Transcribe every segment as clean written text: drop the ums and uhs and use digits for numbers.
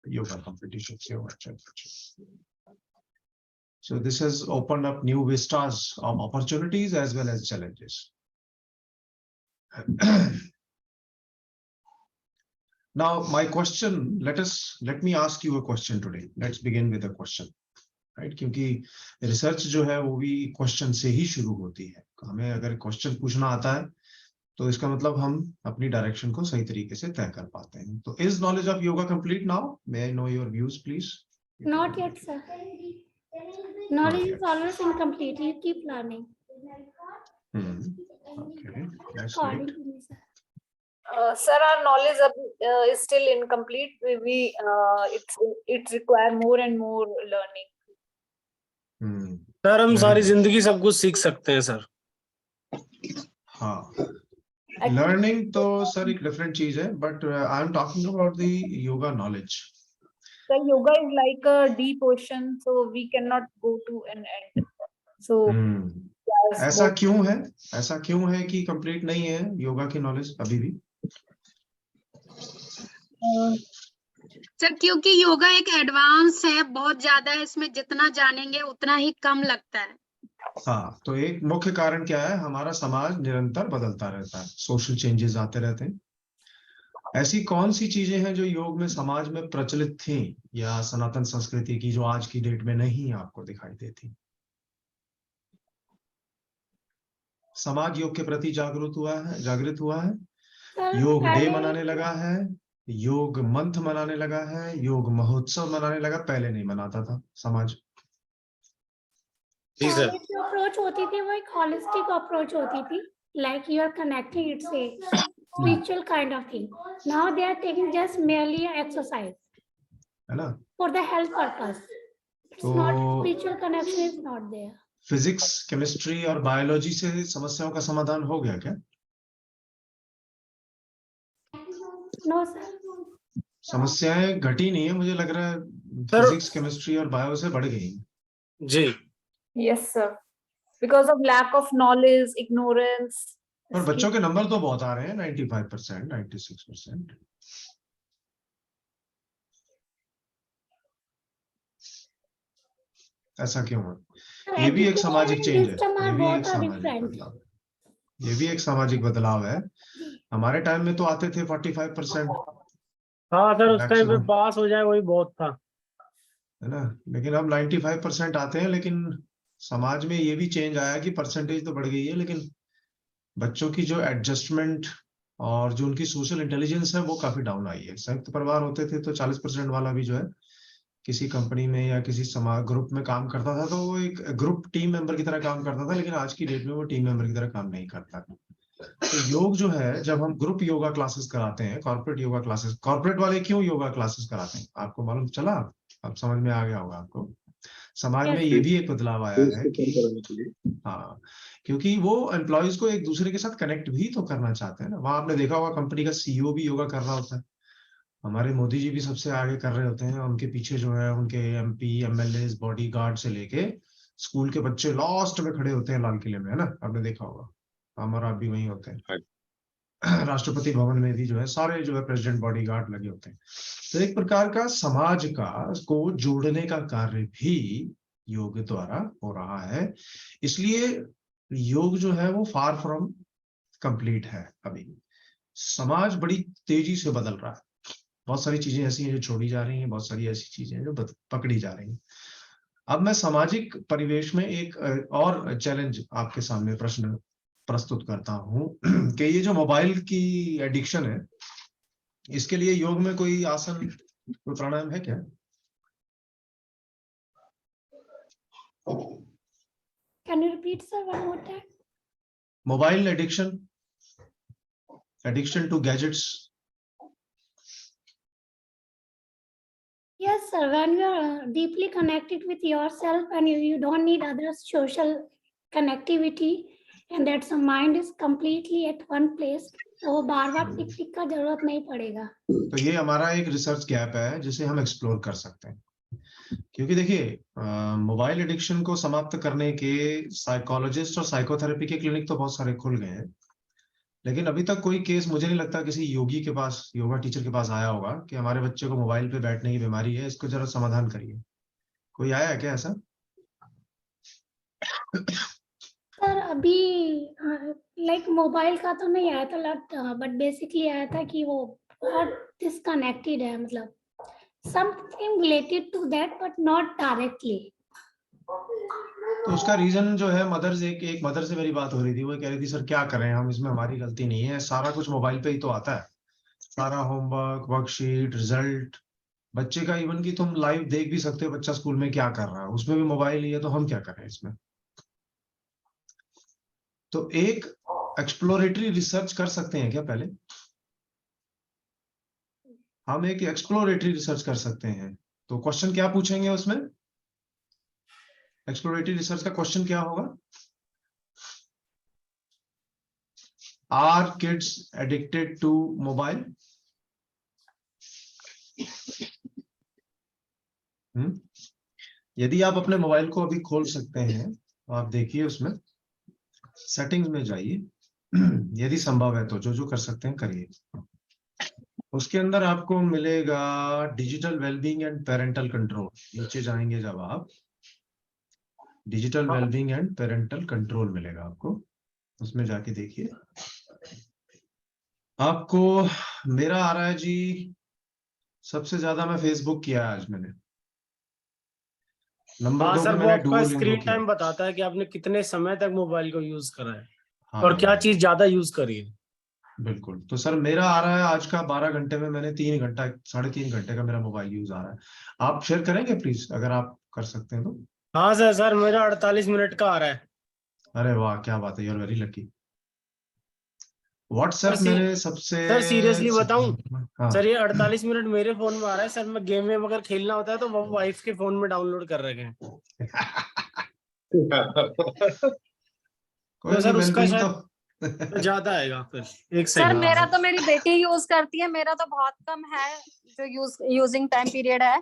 yoga competitions, yoga championships. So this has opened up new vistas of opportunities as well as challenges. Now, my question, let me ask you a question today. Let's begin with a question, right? क्योंकि research जो है वो भी question से ही शुरू होती है. हमें अगर क्वेश्चन पूछना आता है तो इसका मतलब हम अपनी डायरेक्शन को सही तरीके से तय कर पाते हैं. तो is knowledge of yoga complete now? May I know your views, please? Not yet, sir. Knowledge is always incomplete. You keep learning. Okay, that's According great. to me, sir. Sir, our knowledge is still incomplete. It require more and more learning. Sir हम सारी जिंदगी सब कुछ सीख सकते हैं sir. हाँ, learning तो सर एक डिफरेंट चीज है, but I am talking about the yoga knowledge. So yoga is like a deep ocean, so we cannot go to an end. So ऐसा क्यों है कि कंप्लीट नहीं है योगा की नॉलेज अभी भी? सर क्योंकि योगा एक एडवांस है, बहुत ज्यादा है, इसमें जितना जानेंगे उतना ही कम लगता है. हाँ, तो एक मुख्य कारण क्या है? हमारा समाज निरंतर बदलता रहता है, सोशल चेंजेस आते रहते हैं. ऐसी कौन सी चीजें हैं जो योग में समाज में प्रचलित थी या सनातन संस्कृति की, जो आज की डेट में नहीं आपको दिखाई देती? समाज योग के प्रति जागृत हुआ है. योग डे मनाने लगा है, योग मंथ मनाने लगा है, योग महोत्सव मनाने लगा. पहले नहीं मनाता था समाज. जो अप्रोच होती थी वो एक होलिस्टिक अप्रोच होती थी, like you are connecting, it's a spiritual kind of thing. Now they are taking just merely exercise, है ना, for the health purpose. It's not spiritual connection is not there. Physics, chemistry और biology से समस्याओं का समाधान हो गया क्या? No sir. समस्याएं घटी नहीं है, मुझे लग रहा है फिजिक्स, केमिस्ट्री और बायो से बढ़ गई जी. Yes, sir. Because of lack of knowledge, ignorance. पर बच्चों के नंबर तो बहुत आ रहे हैं, 95%, 96%. ऐसा क्यों है? ये भी एक सामाजिक चेंज है, ये भी एक सामाजिक बदलाव है. हमारे टाइम में तो आते थे 45%. हाँ सर, उस टाइम पे पास हो जाए वही बहुत था, है ना. लेकिन अब 95% आते हैं. लेकिन समाज में ये भी चेंज आया कि परसेंटेज तो बढ़ गई है, लेकिन बच्चों की जो एडजस्टमेंट और जो उनकी सोशल इंटेलिजेंस है वो काफी डाउन आई है. संयुक्त परिवार होते थे तो 40% वाला भी जो है किसी कंपनी में या किसी समाज ग्रुप में काम करता था, तो वो एक ग्रुप टीम मेंबर की तरह काम करता था. लेकिन आज की डेट में वो टीम मेंबर की तरह काम नहीं करता. तो योग जो है, जब हम ग्रुप योगा क्लासेस कराते हैं, कॉर्पोरेट योगा क्लासेस, कॉर्पोरेट वाले क्यों योगा क्लासेस कराते हैं आपको मालूम चला? अब समझ में आ गया होगा आपको. समाज में ये भी एक बदलाव आया है कि हाँ, क्योंकि वो एम्प्लॉयज को एक दूसरे के साथ कनेक्ट भी तो करना चाहते हैं ना. वहां आपने देखा होगा कंपनी का सीईओ भी योगा कर रहा होता है. हमारे मोदी जी भी सबसे आगे कर रहे होते हैं. उनके पीछे जो है उनके एमपी, एमएलए, बॉडीगार्ड से लेके स्कूल के बच्चे लास्ट में खड़े होते हैं लाल किले में, है ना. आपने देखा होगा, हमारा भी वही होते हैं. राष्ट्रपति भवन में भी जो है सारे जो है प्रेसिडेंट बॉडीगार्ड लगे होते हैं. तो एक प्रकार का समाज का को जोड़ने का कार्य भी योग द्वारा हो रहा है. इसलिए योग जो है वो फार फ्रॉम कंप्लीट है. अभी समाज बड़ी तेजी से बदल रहा है. बहुत सारी चीजें ऐसी हैं जो छोड़ी जा रही हैं, बहुत सारी ऐसी चीजें हैं जो पकड़ी जा रही हैं. अब मैं सामाजिक परिवेश में एक और चैलेंज आपके सामने प्रश्न प्रस्तुत करता हूं कि ये जो मोबाइल की एडिक्शन है, इसके लिए योग में कोई आसन, कोई प्राणायाम है क्या? Can you repeat sir one more time? Mobile addiction to gadgets. Yes sir, when you are deeply connected with yourself and you don't need other social connectivity and that's the mind is completely at one place, तो वो बार-बार टिक-टिक का जरूरत नहीं पड़ेगा. तो ये हमारा एक रिसर्च गैप है जिसे हम एक्सप्लोर कर सकते हैं. क्योंकि देखिए, मोबाइल एडिक्शन को समाप्त करने के साइकोलॉजिस्ट और साइकोथेरेपी के क्लिनिक तो बहुत सारे खुल गए हैं, लेकिन अभी तक कोई केस मुझे नहीं लगता किसी योगी के पास, योगा टीचर के पास आया होगा कि हमारे बच्चे को मोबाइल पे बैठने की बीमारी है, इसको जरा समाधान करिए। कोई आया है क्या ऐसा? सर अभी लाइक मोबाइल का तो नहीं आया था, बट बेसिकली आया था कि वो बहुत डिस्कनेक्टेड है, मतलब something related to that but not directly. तो उसका रीजन जो है, मदर से एक मदर से मेरी बात हो रही थी, वो कह रही थी सर क्या करें हम, इसमें हमारी गलती नहीं है, सारा कुछ मोबाइल पे ही तो आता है, सारा होमवर्क, वर्कशीट, रिजल्ट, बच्चे का इवन कि तुम लाइव देख भी सकते हो बच्चा स्कूल में क्या कर रहा है, उसमें भी मोबाइल ही है, तो हम क्या करें इसमें? तो एक एक्सप्लोरेटरी रिसर्च कर सकते हैं क्या? पहले हम एक एक्सप्लोरेटरी रिसर्च कर सकते हैं। तो क्वेश्चन क्या पूछेंगे उसमें? एक्सप्लोरेटरी रिसर्च का क्वेश्चन क्या होगा? Are kids addicted to mobile? यदि आप अपने मोबाइल को अभी खोल सकते हैं तो आप देखिए उसमें सेटिंग्स में जाइए, यदि संभव है तो जो जो कर सकते हैं करिए। उसके अंदर आपको मिलेगा digital wellbeing and parental control. नीचे जाएंगे जब आप, digital wellbeing and parental control मिलेगा आपको, उसमें जाके देखिए। आपको मेरा आ रहा है जी, सबसे ज्यादा मैं फेसबुक किया आज मैंने, नंबर हाँ 2 सर, पे वो मैंने आपका डुओलिंगो स्क्रीन किया। टाइम बताता है कि आपने कितने समय तक मोबाइल को यूज करा है हाँ और क्या हाँ, चीज ज्यादा यूज करी है। बिल्कुल। तो सर मेरा आ रहा है आज का 12 घंटे में मैंने 3 घंटा, 3.5 घंटे का मेरा मोबाइल यूज आ रहा है। आप शेयर करेंगे प्लीज, अगर आप कर सकते हैं तो? हाँ सर, मेरा 48 मिनट का आ रहा है। अरे वाह, क्या बात है, you are very lucky. WhatsApp sir मैंने सबसे सर सीरियसली बताऊं, हाँ। सर ये 48 मिनट मेरे फोन में आ रहा है सर। मैं गेम में अगर खेलना होता है तो वो वाइफ के फोन में डाउनलोड कर रखे हैं। कोई तो नहीं, सर उसका वेलबींग तो शायद ज्यादा आएगा फिर। एक सर सेकंड। मेरा तो मेरी बेटी यूज करती है, मेरा तो बहुत कम है जो यूजिंग टाइम पीरियड है।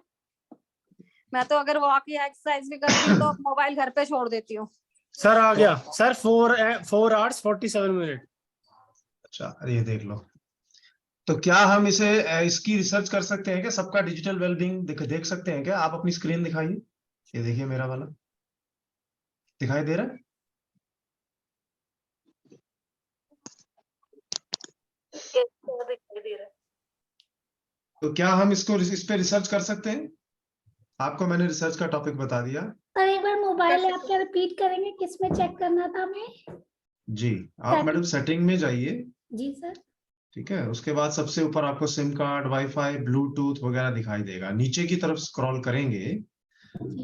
मैं तो अगर वॉक या एक्सरसाइज भी करती हूँ तो मोबाइल घर पे छोड़ देती हूँ। सर आ गया सर, 4 hours 47 मिनट। अच्छा, ये देख लो। तो क्या हम इसे इसकी रिसर्च कर सकते हैं क्या? सबका डिजिटल वेलबींग देख सकते हैं क्या? आप अपनी स्क्रीन दिखाइए, ये देखिए मेरा वाला दिखाई दे रहा है? दिखाई दे रहा है। तो क्या हम इसको इस पे रिसर्च कर सकते हैं? आपको मैंने रिसर्च का टॉपिक बता दिया। सर एक बार मोबाइल ऐप क्या रिपीट करेंगे, किस में चेक करना था हमें? जी, आप मैडम सेटिंग में जाइए। जी सर। ठीक है, उसके बाद सबसे ऊपर आपको सिम कार्ड, वाईफाई, ब्लूटूथ वगैरह दिखाई देगा। नीचे की तरफ स्क्रॉल करेंगे,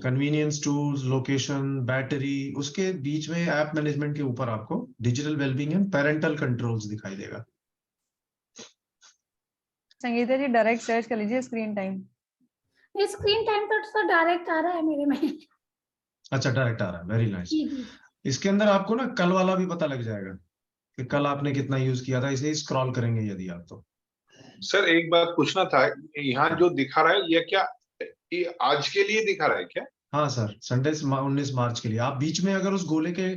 कन्वीनियंस टूल्स, लोकेशन, बैटरी, उसके बीच में ऐप मैनेजमेंट के ऊपर आपको digital wellbeing and parental controls दिखाई देगा। संगीता जी डायरेक्ट सर्च कर लीजिए स्क्रीन टाइम। स्क्रीन टाइम तो सर डायरेक्ट आ रहा है मेरे में। अच्छा, डायरेक्ट आ रहा है, वेरी नाइस। जी जी। इसके अंदर आपको ना कल वाला भी पता लग जाएगा कि कल आपने कितना यूज किया था, इसे स्क्रॉल करेंगे यदि आप तो। सर एक बात पूछना था, यहाँ जो दिखा रहा है ये क्या, ये आज के लिए दिखा रहा है क्या? हाँ सर, संडे 19 मार्च के लिए। आप बीच में अगर उस गोले के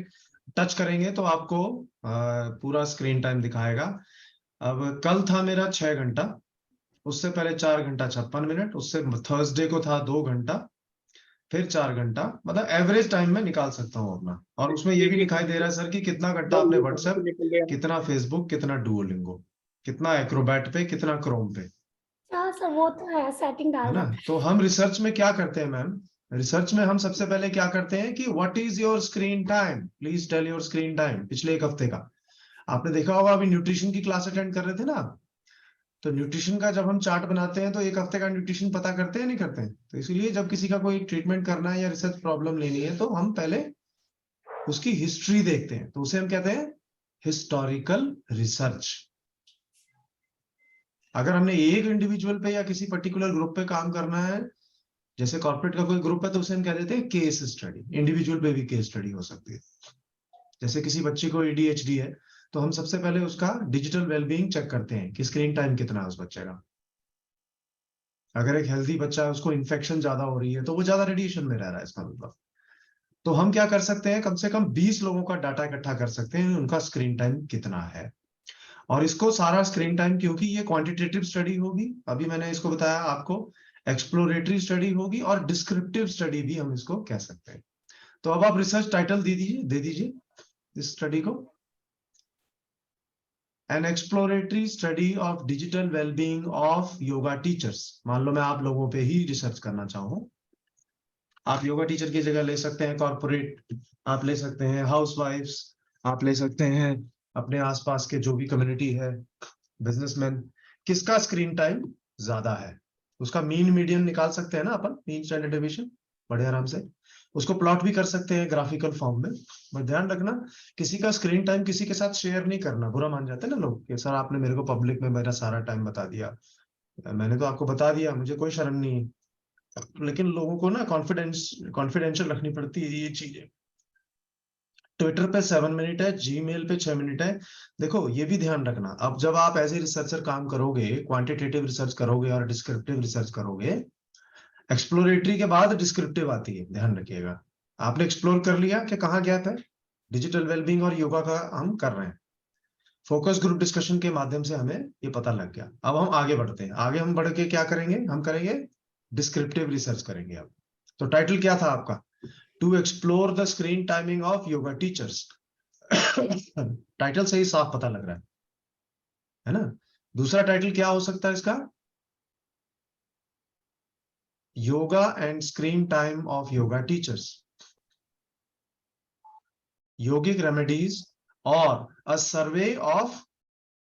टच करेंगे तो आपको पूरा स्क्रीन टाइम दिखाएगा। अब कल था मेरा 6 घंटा, उससे पहले 4 घंटा 56 मिनट, उससे थर्सडे को था 2 घंटा, फिर 4 घंटा, मतलब एवरेज टाइम में निकाल सकता हूँ अपना। और उसमें ये भी दिखाई दे रहा है सर कि कितना घंटा आपने व्हाट्सएप, कितना फेसबुक, कितना डुओलिंगो, कितना एक्रोबैट पे, कितना क्रोम पे, हाँ सर वो तो है, सेटिंग है डाल ना? तो हम रिसर्च में क्या करते हैं मैम, रिसर्च में हम सबसे पहले क्या करते हैं कि what is your screen time, please tell your screen time पिछले 1 हफ्ते का। आपने देखा होगा, अभी न्यूट्रिशन की क्लास अटेंड कर रहे थे ना, तो न्यूट्रिशन का जब हम चार्ट बनाते हैं तो 1 हफ्ते का न्यूट्रिशन पता करते हैं नहीं करते हैं? तो इसीलिए जब किसी का कोई ट्रीटमेंट करना है या रिसर्च प्रॉब्लम लेनी है तो हम पहले उसकी हिस्ट्री देखते हैं, तो उसे हम कहते हैं हिस्टोरिकल रिसर्च। अगर हमने एक इंडिविजुअल पे या किसी पर्टिकुलर ग्रुप पे काम करना है, जैसे कॉर्पोरेट का कोई ग्रुप है, तो उसे हम कह देते हैं केस स्टडी। इंडिविजुअल पे भी केस स्टडी हो सकती है। जैसे किसी बच्चे को ADHD है, तो हम सबसे पहले उसका डिजिटल वेलबींग चेक करते हैं कि स्क्रीन टाइम कितना है उस बच्चे का। अगर एक हेल्दी बच्चा है, उसको इन्फेक्शन ज्यादा हो रही है, तो वो ज्यादा रेडिएशन में रह रहा है, इसका मतलब। तो हम क्या कर सकते हैं, कम से कम 20 लोगों का डाटा इकट्ठा कर सकते हैं, उनका स्क्रीन टाइम कितना है। और इसको सारा स्क्रीन टाइम, क्योंकि ये क्वांटिटेटिव स्टडी होगी, अभी मैंने इसको बताया आपको, एक्सप्लोरेटरी स्टडी होगी और डिस्क्रिप्टिव स्टडी भी हम इसको कह सकते हैं। तो अब आप रिसर्च टाइटल दे दीजिए इस स्टडी को, N exploratory study of digital wellbeing of yoga teachers. मान लो मैं आप लोगों पे ही रिसर्च करना चाहूँ, आप योगा टीचर की जगह ले सकते हैं कॉर्पोरेट, आप ले सकते हैं हाउसवाइफ्स, आप ले सकते हैं अपने आसपास के जो भी कम्युनिटी है, बिजनेसमैन। किसका स्क्रीन टाइम ज्यादा है उसका मीन मीडियन निकाल सकते हैं ना अपन, मीन स्टैंडर्ड डेविएशन, बड़े आराम से उसको प्लॉट भी कर सकते हैं ग्राफिकल फॉर्म में। बट ध्यान रखना, किसी का स्क्रीन टाइम किसी के साथ शेयर नहीं करना, बुरा मान जाते हैं ना लोग कि सर आपने मेरे को पब्लिक में मेरा सारा टाइम बता दिया। मैंने तो आपको बता दिया, मुझे कोई शर्म नहीं है, लेकिन लोगों को ना कॉन्फिडेंशियल रखनी पड़ती है ये चीजें। ट्विटर पे 7 मिनट है, जीमेल पे 6 मिनट है। देखो ये भी ध्यान रखना, अब जब आप एज ए रिसर्चर काम करोगे, क्वांटिटेटिव रिसर्च करोगे और डिस्क्रिप्टिव रिसर्च करोगे, एक्सप्लोरेटरी के बाद डिस्क्रिप्टिव आती है, ध्यान रखिएगा। आपने एक्सप्लोर कर लिया कि कहाँ गैप है, डिजिटल वेलबींग और योगा का हम कर रहे हैं, फोकस ग्रुप डिस्कशन के माध्यम से हमें ये पता लग गया। अब हम आगे बढ़ते हैं, आगे हम बढ़ के क्या करेंगे, हम करेंगे डिस्क्रिप्टिव रिसर्च करेंगे। अब तो टाइटल क्या था आपका, to explore the screen timing of yoga teachers. Title से ही साफ पता लग रहा है ना। दूसरा टाइटल क्या हो सकता है इसका, yoga and screen time of yoga teachers, yogic remedies और a survey of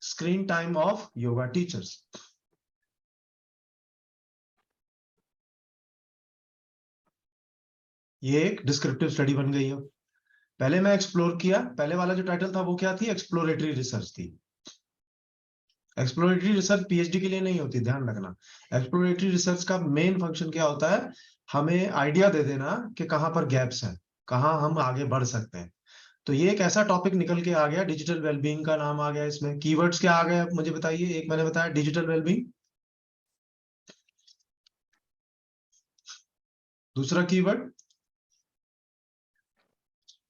screen time of yoga teachers. ये एक डिस्क्रिप्टिव स्टडी बन गई है। पहले मैं एक्सप्लोर किया, पहले वाला जो टाइटल था वो क्या थी, एक्सप्लोरेटरी रिसर्च थी। एक्सप्लोरेटरी रिसर्च पीएचडी के लिए नहीं होती, ध्यान रखना। एक्सप्लोरेटरी रिसर्च का मेन फंक्शन क्या होता है, हमें आइडिया दे देना कि कहां पर गैप्स हैं, कहां हम आगे बढ़ सकते हैं। तो ये एक ऐसा टॉपिक निकल के आ गया, डिजिटल वेलबींग का नाम आ गया इसमें। कीवर्ड्स क्या आ गए मुझे बताइए, एक मैंने बताया डिजिटल वेलबींग, दूसरा कीवर्ड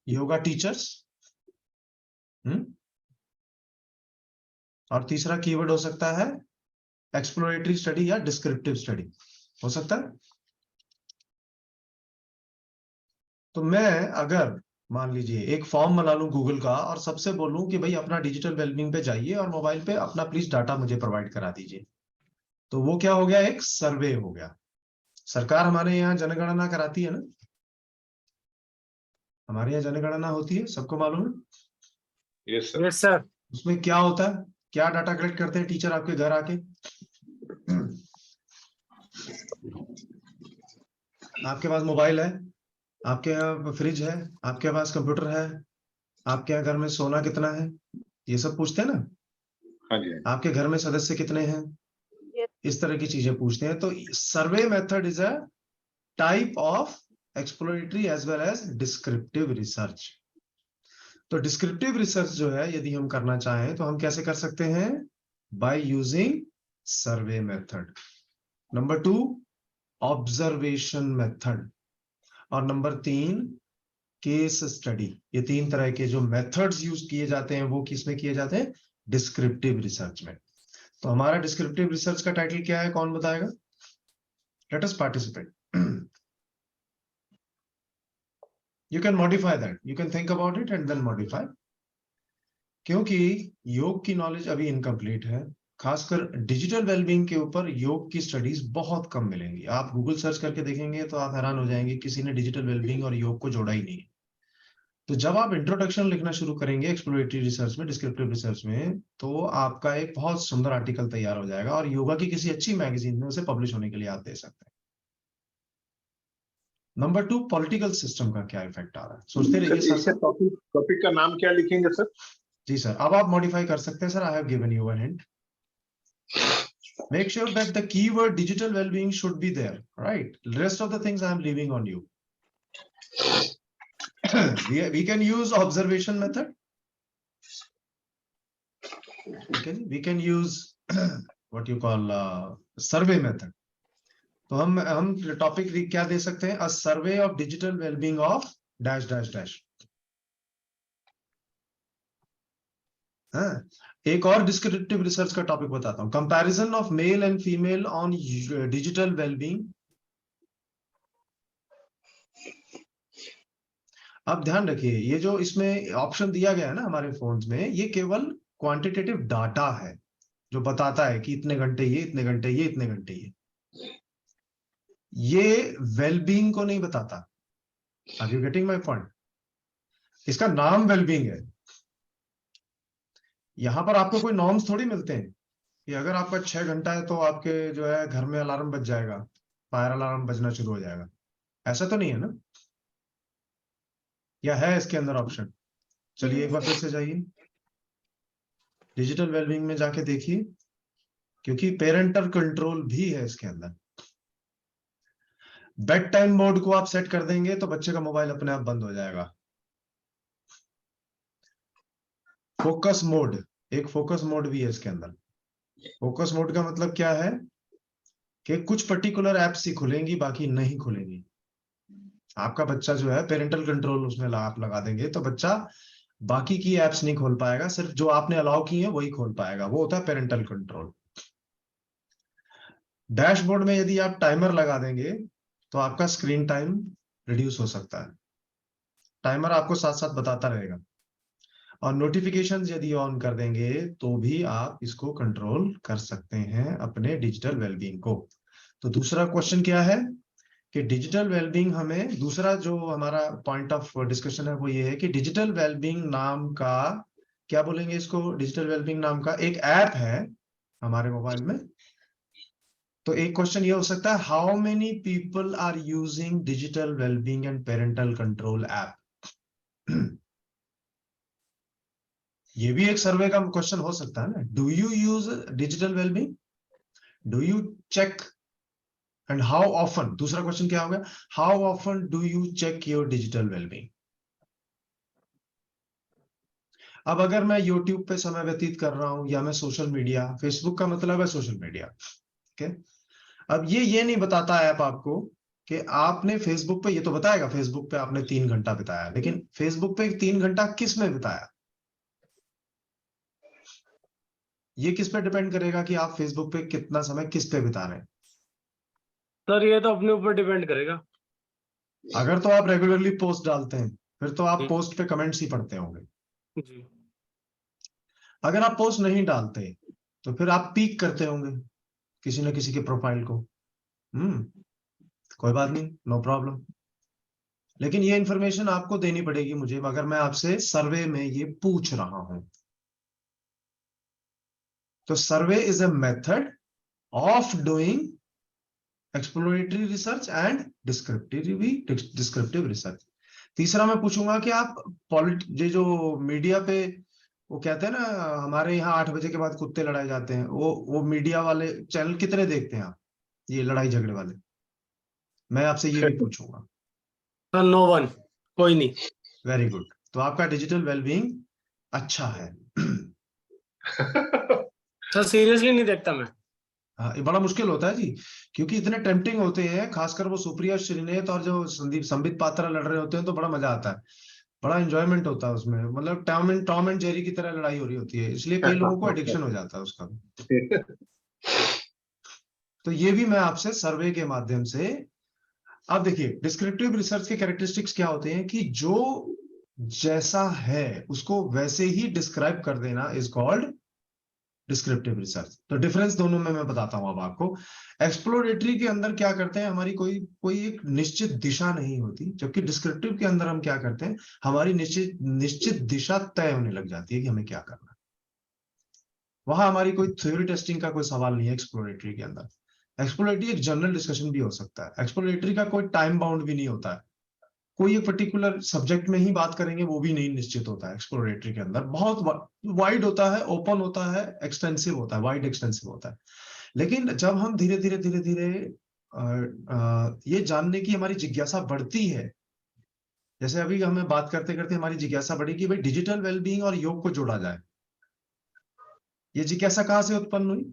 योगा टीचर्स, और तीसरा कीवर्ड हो सकता है एक्सप्लोरेटरी स्टडी या डिस्क्रिप्टिव स्टडी, हो सकता है। तो मैं अगर मान लीजिए एक फॉर्म बना लूं गूगल का और सबसे बोलूं कि भाई अपना डिजिटल वेलबींग पे जाइए और मोबाइल पे अपना प्लीज डाटा मुझे प्रोवाइड करा दीजिए, तो वो क्या हो गया, एक सर्वे हो गया। सरकार हमारे यहाँ जनगणना कराती है ना, हमारे यहाँ जनगणना होती है, सबको मालूम है। Yes sir. Yes sir. उसमें क्या होता है, क्या डाटा कलेक्ट करते हैं टीचर आपके घर आके, आपके पास मोबाइल है, आपके यहाँ फ्रिज है, आपके पास कंप्यूटर है, आपके यहाँ घर में सोना कितना है, ये सब पूछते हैं ना। हाँ जी। आपके घर में सदस्य कितने हैं, इस तरह की चीजें पूछते हैं। तो survey method is a type of exploratory as well as descriptive research. तो डिस्क्रिप्टिव रिसर्च जो है यदि हम करना चाहें तो हम कैसे कर सकते हैं, by using survey method. Number 2 observation method, और नंबर 3 केस स्टडी। ये 3 तरह के जो मेथड्स यूज किए जाते हैं वो किसमें किए जाते हैं, डिस्क्रिप्टिव रिसर्च में। तो हमारा डिस्क्रिप्टिव रिसर्च का टाइटल क्या है, कौन बताएगा, let us participate. You can modify that, you can think about it and then modify। क्योंकि योग की नॉलेज अभी इनकम्प्लीट है, खासकर डिजिटल वेलबींग के ऊपर योग की स्टडीज बहुत कम मिलेंगी। आप गूगल सर्च करके देखेंगे तो आप हैरान हो जाएंगे, किसी ने डिजिटल वेलबींग और योग को जोड़ा ही नहीं। तो जब आप इंट्रोडक्शन लिखना शुरू करेंगे एक्सप्लोरेटरी रिसर्च में, डिस्क्रिप्टिव रिसर्च में, तो आपका एक बहुत सुंदर आर्टिकल तैयार हो जाएगा और योगा की किसी अच्छी मैगजीन में उसे पब्लिश होने के लिए आप दे सकते हैं। नंबर 2 पॉलिटिकल सिस्टम का क्या इफेक्ट आ रहा है, सोचते रहिए सर। टॉपिक का नाम क्या लिखेंगे सर? जी सर, अब आप मॉडिफाई कर सकते हैं sir, I have given you a hint. Make sure that the keyword digital well-being should be there, right? The rest of the things I am leaving on you. We can use observation method. We can use what you call survey method. तो हम topic क्या दे सकते हैं, a survey of digital well-being of dash dash dash. हाँ, एक और descriptive research का topic बताता हूँ, comparison of male and female on digital wellbeing. अब ध्यान रखिए, ये जो इसमें ऑप्शन दिया गया है ना हमारे फोन्स में, ये केवल क्वांटिटेटिव डाटा है जो बताता है कि इतने घंटे ये, इतने घंटे ये, इतने घंटे ये वेलबींग को नहीं बताता। Are you getting my point? इसका नाम वेलबींग है। यहां पर आपको कोई नॉर्म्स थोड़ी मिलते हैं कि अगर आपका 6 घंटा है तो आपके जो है घर में अलार्म बज जाएगा, फायर अलार्म बजना शुरू हो जाएगा, ऐसा तो नहीं है ना? या है इसके अंदर ऑप्शन? चलिए एक बार फिर से जाइए डिजिटल वेलबींग में जाके देखिए, क्योंकि पेरेंटल कंट्रोल भी है इसके अंदर। बेड टाइम मोड को आप सेट कर देंगे तो बच्चे का मोबाइल अपने आप बंद हो जाएगा। फोकस मोड, एक फोकस मोड भी है इसके अंदर। फोकस मोड का मतलब क्या है कि कुछ पर्टिकुलर एप्स ही खुलेंगी, बाकी नहीं खुलेंगी। आपका बच्चा जो है पेरेंटल कंट्रोल उसमें आप लगा देंगे तो बच्चा बाकी की एप्स नहीं खोल पाएगा, सिर्फ जो आपने अलाउ की है वही खोल पाएगा। वो होता है पेरेंटल कंट्रोल। डैशबोर्ड में यदि आप टाइमर लगा देंगे तो आपका स्क्रीन टाइम रिड्यूस हो सकता है। टाइमर आपको साथ साथ बताता रहेगा। और नोटिफिकेशंस यदि ऑन कर देंगे तो भी आप इसको कंट्रोल कर सकते हैं अपने डिजिटल वेलबींग को। तो दूसरा क्वेश्चन क्या है कि डिजिटल वेलबींग हमें, दूसरा जो हमारा पॉइंट ऑफ डिस्कशन है वो ये है कि डिजिटल वेलबींग नाम का, क्या बोलेंगे इसको, डिजिटल वेलबींग नाम का एक ऐप है हमारे मोबाइल में। तो एक क्वेश्चन ये हो सकता है, how many people are using digital wellbeing and parental control app? ये भी एक सर्वे का क्वेश्चन हो सकता है ना। Do you use digital wellbeing, do you check, and how often. दूसरा क्वेश्चन क्या होगा, how often do you check your digital wellbeing. अब अगर मैं YouTube पे समय व्यतीत कर रहा हूं या मैं सोशल मीडिया, फेसबुक का मतलब है सोशल मीडिया, ठीक है। अब ये नहीं बताता ऐप आपको कि आपने फेसबुक पे, ये तो बताएगा फेसबुक पे आपने 3 घंटा बिताया, लेकिन फेसबुक पे 3 घंटा किस में बिताया, ये किस पे डिपेंड करेगा कि आप फेसबुक पे कितना समय किस पे बिता रहे हैं। सर ये तो अपने ऊपर डिपेंड करेगा। अगर तो आप रेगुलरली पोस्ट डालते हैं फिर तो आप पोस्ट पे कमेंट्स ही पढ़ते होंगे जी। अगर आप पोस्ट नहीं डालते तो फिर आप पीक करते होंगे किसी न किसी के प्रोफाइल को। कोई बात नहीं, नो प्रॉब्लम। लेकिन ये इंफॉर्मेशन आपको देनी पड़ेगी मुझे, अगर मैं आपसे सर्वे में ये पूछ रहा हूं। तो सर्वे is a method of doing exploratory research and descriptive research. तीसरा मैं पूछूंगा कि आप ये जो मीडिया पे वो कहते हैं ना, हमारे यहाँ 8 बजे के बाद कुत्ते लड़ाए जाते हैं, वो मीडिया वाले चैनल कितने देखते हैं आप, ये लड़ाई झगड़े वाले? मैं आपसे ये भी पूछूंगा। सर नो वन, कोई नहीं। Very good. तो आपका डिजिटल वेलबींग अच्छा है। सर सीरियसली नहीं देखता मैं। हाँ, ये बड़ा मुश्किल होता है जी, क्योंकि इतने टेम्पटिंग होते हैं, खासकर वो सुप्रिया श्रीनेत और जो संबित पात्रा लड़ रहे होते हैं तो बड़ा मजा आता है, बड़ा एंजॉयमेंट होता है उसमें। मतलब टॉम एंड जेरी की तरह लड़ाई हो रही होती है, इसलिए कई लोगों को एडिक्शन हो जाता है उसका। तो ये भी मैं आपसे सर्वे के माध्यम से। अब देखिए डिस्क्रिप्टिव रिसर्च के कैरेक्टरिस्टिक्स क्या होते हैं कि जो जैसा है उसको वैसे ही डिस्क्राइब कर देना इज कॉल्ड डिस्क्रिप्टिव रिसर्च। तो डिफरेंस दोनों में मैं बताता हूं अब आपको। एक्सप्लोरेटरी के अंदर क्या करते हैं, हमारी कोई एक निश्चित दिशा नहीं होती, जबकि डिस्क्रिप्टिव के अंदर हम क्या करते हैं, हमारी निश्चित दिशा तय होने लग जाती है कि हमें क्या करना है। वहां हमारी कोई थ्योरी टेस्टिंग का कोई सवाल नहीं है एक्सप्लोरेटरी के अंदर। एक्सप्लोरेटरी एक जनरल डिस्कशन भी हो सकता है। एक्सप्लोरेटरी का कोई टाइम बाउंड भी नहीं होता है, कोई एक पर्टिकुलर सब्जेक्ट में ही बात करेंगे वो भी नहीं निश्चित होता है। एक्सप्लोरेटरी के अंदर बहुत वाइड होता है, ओपन होता है, एक्सटेंसिव होता है, वाइड एक्सटेंसिव होता है। लेकिन जब हम धीरे धीरे ये जानने की हमारी जिज्ञासा बढ़ती है, जैसे अभी हमें बात करते करते हमारी जिज्ञासा बढ़ी कि भाई डिजिटल वेलबींग और योग को जोड़ा जाए। ये जिज्ञासा कहाँ से उत्पन्न हुई?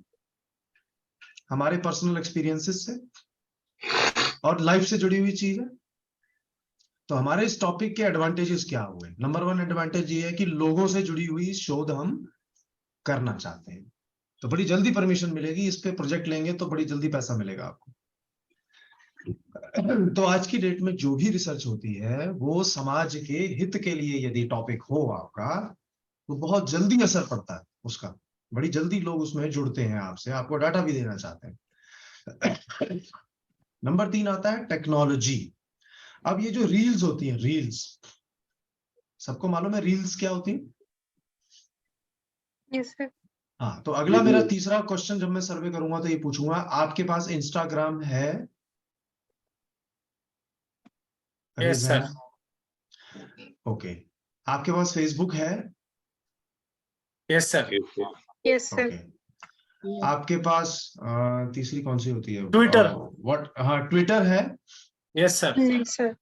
हमारे पर्सनल एक्सपीरियंसेस से और लाइफ से जुड़ी हुई चीज है। तो हमारे इस टॉपिक के एडवांटेजेस क्या हुए? नंबर 1 एडवांटेज ये है कि लोगों से जुड़ी हुई शोध हम करना चाहते हैं तो बड़ी जल्दी परमिशन मिलेगी। इस पे प्रोजेक्ट लेंगे तो बड़ी जल्दी पैसा मिलेगा आपको। तो आज की डेट में जो भी रिसर्च होती है वो समाज के हित के लिए यदि टॉपिक हो आपका तो बहुत जल्दी असर पड़ता है उसका, बड़ी जल्दी लोग उसमें जुड़ते हैं आपसे, आपको डाटा भी देना चाहते हैं। नंबर 3 आता है टेक्नोलॉजी। अब ये जो रील्स होती हैं, रील्स सबको मालूम है रील्स क्या होती है? Yes sir. हाँ, तो अगला मेरा तीसरा क्वेश्चन जब मैं सर्वे करूंगा तो ये पूछूंगा, आपके पास इंस्टाग्राम है? Yes sir. ओके। आपके पास फेसबुक है? Yes sir. Yes sir. Okay. आपके पास तीसरी कौन सी होती है? ट्विटर। हाँ, ट्विटर है? Yes sir. नहीं सर।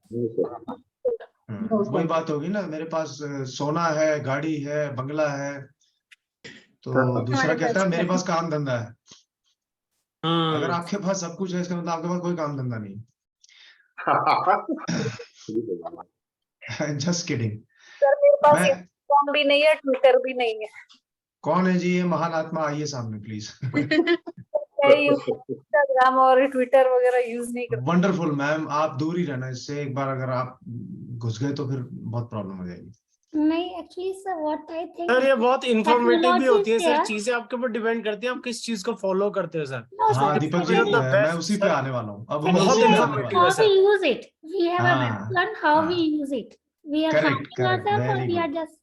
वही बात होगी ना, मेरे पास सोना है, गाड़ी है, बंगला है, तो दूसरा हमारे कहता है पास मेरे पास काम धंधा है। अगर हम्म। आपके पास सब कुछ है इसका मतलब आपके पास कोई काम धंधा नहीं। Just kidding. सर मेरे पास मैं इंस्टाग्राम भी नहीं है, ट्विटर भी नहीं है। कौन है जी ये महान आत्मा? आइए सामने प्लीज। इंस्टाग्राम और ट्विटर वगैरह यूज नहीं करते। वंडरफुल मैम, आप दूर ही रहना इससे। एक बार अगर आप घुस गए तो फिर बहुत प्रॉब्लम हो जाएगी। नहीं, actually sir what I think, sir ये बहुत इंफॉर्मेटिव भी होती है सर, Technology is चीजें आपके ऊपर डिपेंड करती है आप किस चीज को फॉलो करते हो सर। No, हाँ sir, Deepak ji, One of the मैं best, उसी पे sir. आने वाला हूँ, अब मैं बहुत उसी पे आने informative वाला है हूँ। how we sir. use it. We have हाँ, learned how we हाँ, use it. We are correct, harming correct, ourselves or very we are good. just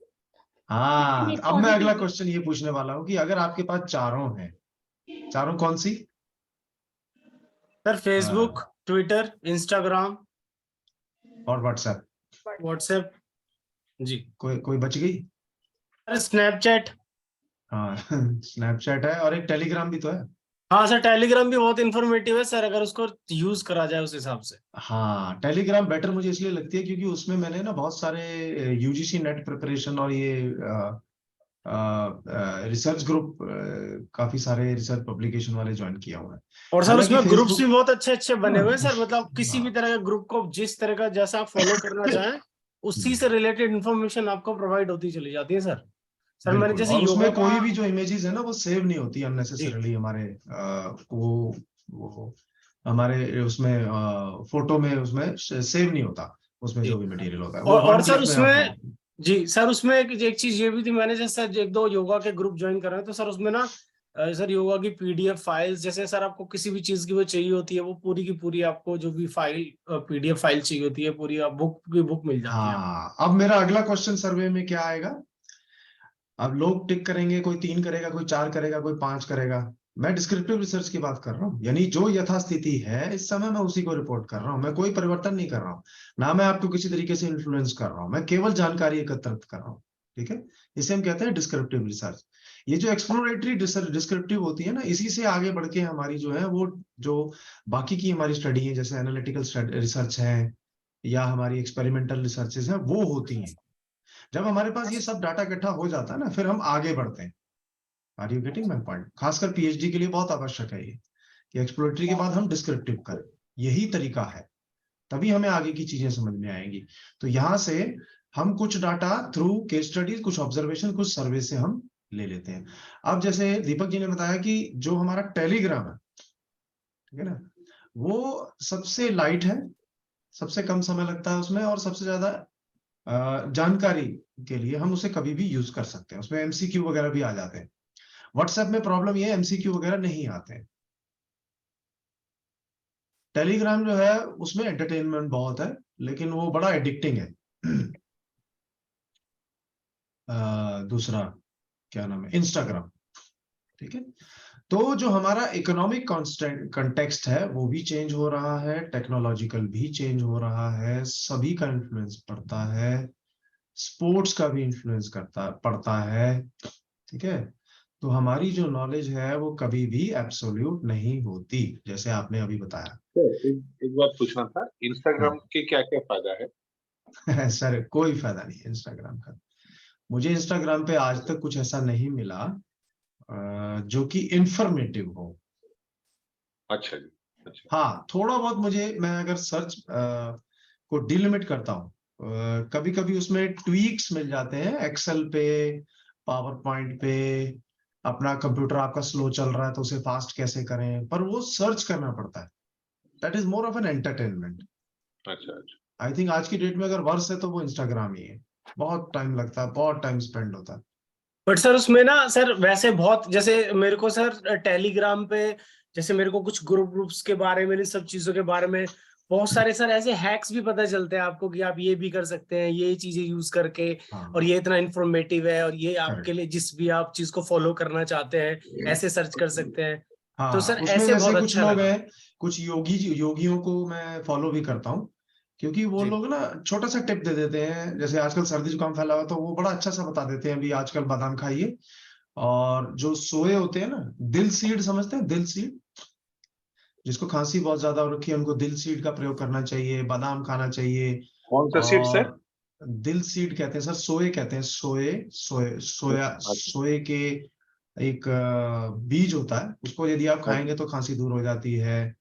हाँ, making it अब मैं अगला positive. क्वेश्चन ये पूछने वाला हूँ कि अगर आपके पास चारों हैं, चारों कौन सी? सर फेसबुक, ट्विटर, इंस्टाग्राम और व्हाट्सएप। व्हाट्सएप जी। कोई बच गई? Sir Snapchat. हाँ, स्नैपचैट है और एक टेलीग्राम भी तो है। हाँ सर टेलीग्राम भी बहुत इंफॉर्मेटिव है सर, अगर उसको यूज करा जाए उस हिसाब से। हाँ, टेलीग्राम बेटर मुझे इसलिए लगती है क्योंकि उसमें मैंने ना बहुत सारे यूजीसी नेट प्रिपरेशन और ये रिसर्च ग्रुप, काफी सारे रिसर्च पब्लिकेशन वाले ज्वाइन किया हुआ है। और सर हालांकि उसमें ग्रुप्स Facebook, भी बहुत अच्छे अच्छे बने हुए हैं सर, मतलब किसी हाँ, भी तरह का ग्रुप को जिस तरह का जैसा आप फॉलो करना चाहें उसी से रिलेटेड इन्फॉर्मेशन आपको प्रोवाइड होती चली जाती है सर। सर मैंने बिल्कुल। जैसे और योगा उसमें कोई का भी जो इमेजेस है ना वो सेव नहीं होती जी अननेसेसरीली हमारे वो हमारे उसमें फोटो में उसमें सेव नहीं होता, उसमें जी। जो भी मटेरियल होता है वो और वन सर क्लिक में उसमें आप। जी सर उसमें एक चीज ये भी थी, मैंने जैसे सर एक दो योगा के ग्रुप ज्वाइन कर रहे हैं तो सर उसमें ना सर योगा की पीडीएफ फाइल्स, जैसे सर आपको किसी भी चीज की वो चाहिए होती है वो पूरी की पूरी आपको जो भी फाइल पीडीएफ फाइल चाहिए होती है पूरी बुक की बुक मिल जाती है। हाँ, अब मेरा अगला क्वेश्चन सर्वे में क्या आएगा? अब लोग टिक करेंगे, कोई 3 करेगा, कोई 4 करेगा, कोई 5 करेगा। मैं डिस्क्रिप्टिव रिसर्च की बात कर रहा हूँ, यानी जो यथास्थिति है इस समय मैं उसी को रिपोर्ट कर रहा हूँ, मैं कोई परिवर्तन नहीं कर रहा हूँ, ना मैं आपको किसी तरीके से इन्फ्लुएंस कर रहा हूँ, मैं केवल जानकारी एकत्रित कर रहा हूँ। ठीक है, इसे हम कहते हैं डिस्क्रिप्टिव रिसर्च। ये जो एक्सप्लोरेटरी डिस्क्रिप्टिव होती है ना, इसी से आगे बढ़ के हमारी जो है वो जो बाकी की हमारी स्टडी है, जैसे एनालिटिकल रिसर्च है या हमारी एक्सपेरिमेंटल रिसर्चेज है, वो होती हैं। जब हमारे पास ये सब डाटा इकट्ठा हो जाता है ना, फिर हम आगे बढ़ते हैं। Are you getting my point? खासकर पीएचडी के लिए बहुत आवश्यक है ये कि एक्सप्लोरेटरी के बाद हम डिस्क्रिप्टिव करें, यही तरीका है, तभी हमें आगे की चीजें समझ में आएंगी। तो यहां से हम कुछ डाटा थ्रू केस स्टडीज, कुछ ऑब्जर्वेशन, कुछ सर्वे से हम ले लेते हैं। अब जैसे दीपक जी ने बताया कि जो हमारा टेलीग्राम है, ठीक है ना, वो सबसे लाइट है, सबसे कम समय लगता है उसमें, और सबसे ज्यादा जानकारी के लिए हम उसे कभी भी यूज कर सकते हैं, उसमें एमसीक्यू वगैरह भी आ जाते हैं। व्हाट्सएप में प्रॉब्लम ये है एमसीक्यू वगैरह नहीं आते हैं। टेलीग्राम जो है उसमें एंटरटेनमेंट बहुत है लेकिन वो बड़ा एडिक्टिंग है। दूसरा क्या नाम है, इंस्टाग्राम। ठीक है, तो जो हमारा इकोनॉमिक कंटेक्स्ट है वो भी चेंज हो रहा है, टेक्नोलॉजिकल भी चेंज हो रहा है, सभी का इन्फ्लुएंस पड़ता है, स्पोर्ट्स का भी इन्फ्लुएंस पड़ता है। ठीक है, तो हमारी जो नॉलेज है वो कभी भी एब्सोल्यूट नहीं होती, जैसे आपने अभी बताया। एक बात पूछना था, इंस्टाग्राम के क्या क्या फायदा है? सर कोई फायदा नहीं है इंस्टाग्राम का। मुझे इंस्टाग्राम पे आज तक कुछ ऐसा नहीं मिला जो कि इंफॉर्मेटिव हो। अच्छा जी, अच्छा। हाँ, थोड़ा बहुत मुझे, मैं अगर सर्च को डिलिमिट करता हूँ, कभी कभी उसमें ट्वीक्स मिल जाते हैं एक्सेल पे, पावर पॉइंट पे, अपना कंप्यूटर आपका स्लो चल रहा है तो उसे फास्ट कैसे करें, पर वो सर्च करना पड़ता है। That is more of an entertainment. अच्छा। आई थिंक आज की डेट में अगर वर्स है तो वो इंस्टाग्राम ही है। बहुत टाइम लगता है, बहुत टाइम स्पेंड होता है। बट सर उसमें ना सर वैसे बहुत, जैसे मेरे को सर टेलीग्राम पे, जैसे मेरे को कुछ ग्रुप्स के बारे में, इन सब चीजों के बारे में बहुत सारे सर ऐसे हैक्स भी पता चलते हैं आपको कि आप ये भी कर सकते हैं ये चीजें यूज करके, हाँ, और ये इतना इंफॉर्मेटिव है, और ये आपके correct. लिए जिस भी आप चीज को फॉलो करना चाहते हैं ऐसे सर्च कर सकते हैं। तो हाँ, सर उसमें ऐसे जैसे बहुत कुछ अच्छा लोग लगा। हैं, कुछ योगियों को मैं फॉलो भी करता हूँ, क्योंकि वो जी। लोग ना छोटा सा टिप दे देते हैं। जैसे आजकल सर्दी जुकाम फैला हुआ तो वो बड़ा अच्छा सा बता देते हैं, अभी आजकल बादाम खाइए, और जो सोए होते हैं ना, दिल सीड समझते हैं, दिल सीड, जिसको खांसी बहुत ज्यादा हो रखी है उनको दिल सीड का प्रयोग करना चाहिए, बादाम खाना चाहिए। कौन सा सीट सर? और दिल सीड कहते हैं सर, सोए कहते हैं, सोए के एक बीज होता है, उसको यदि आप खाएंगे तो खांसी दूर हो जाती है।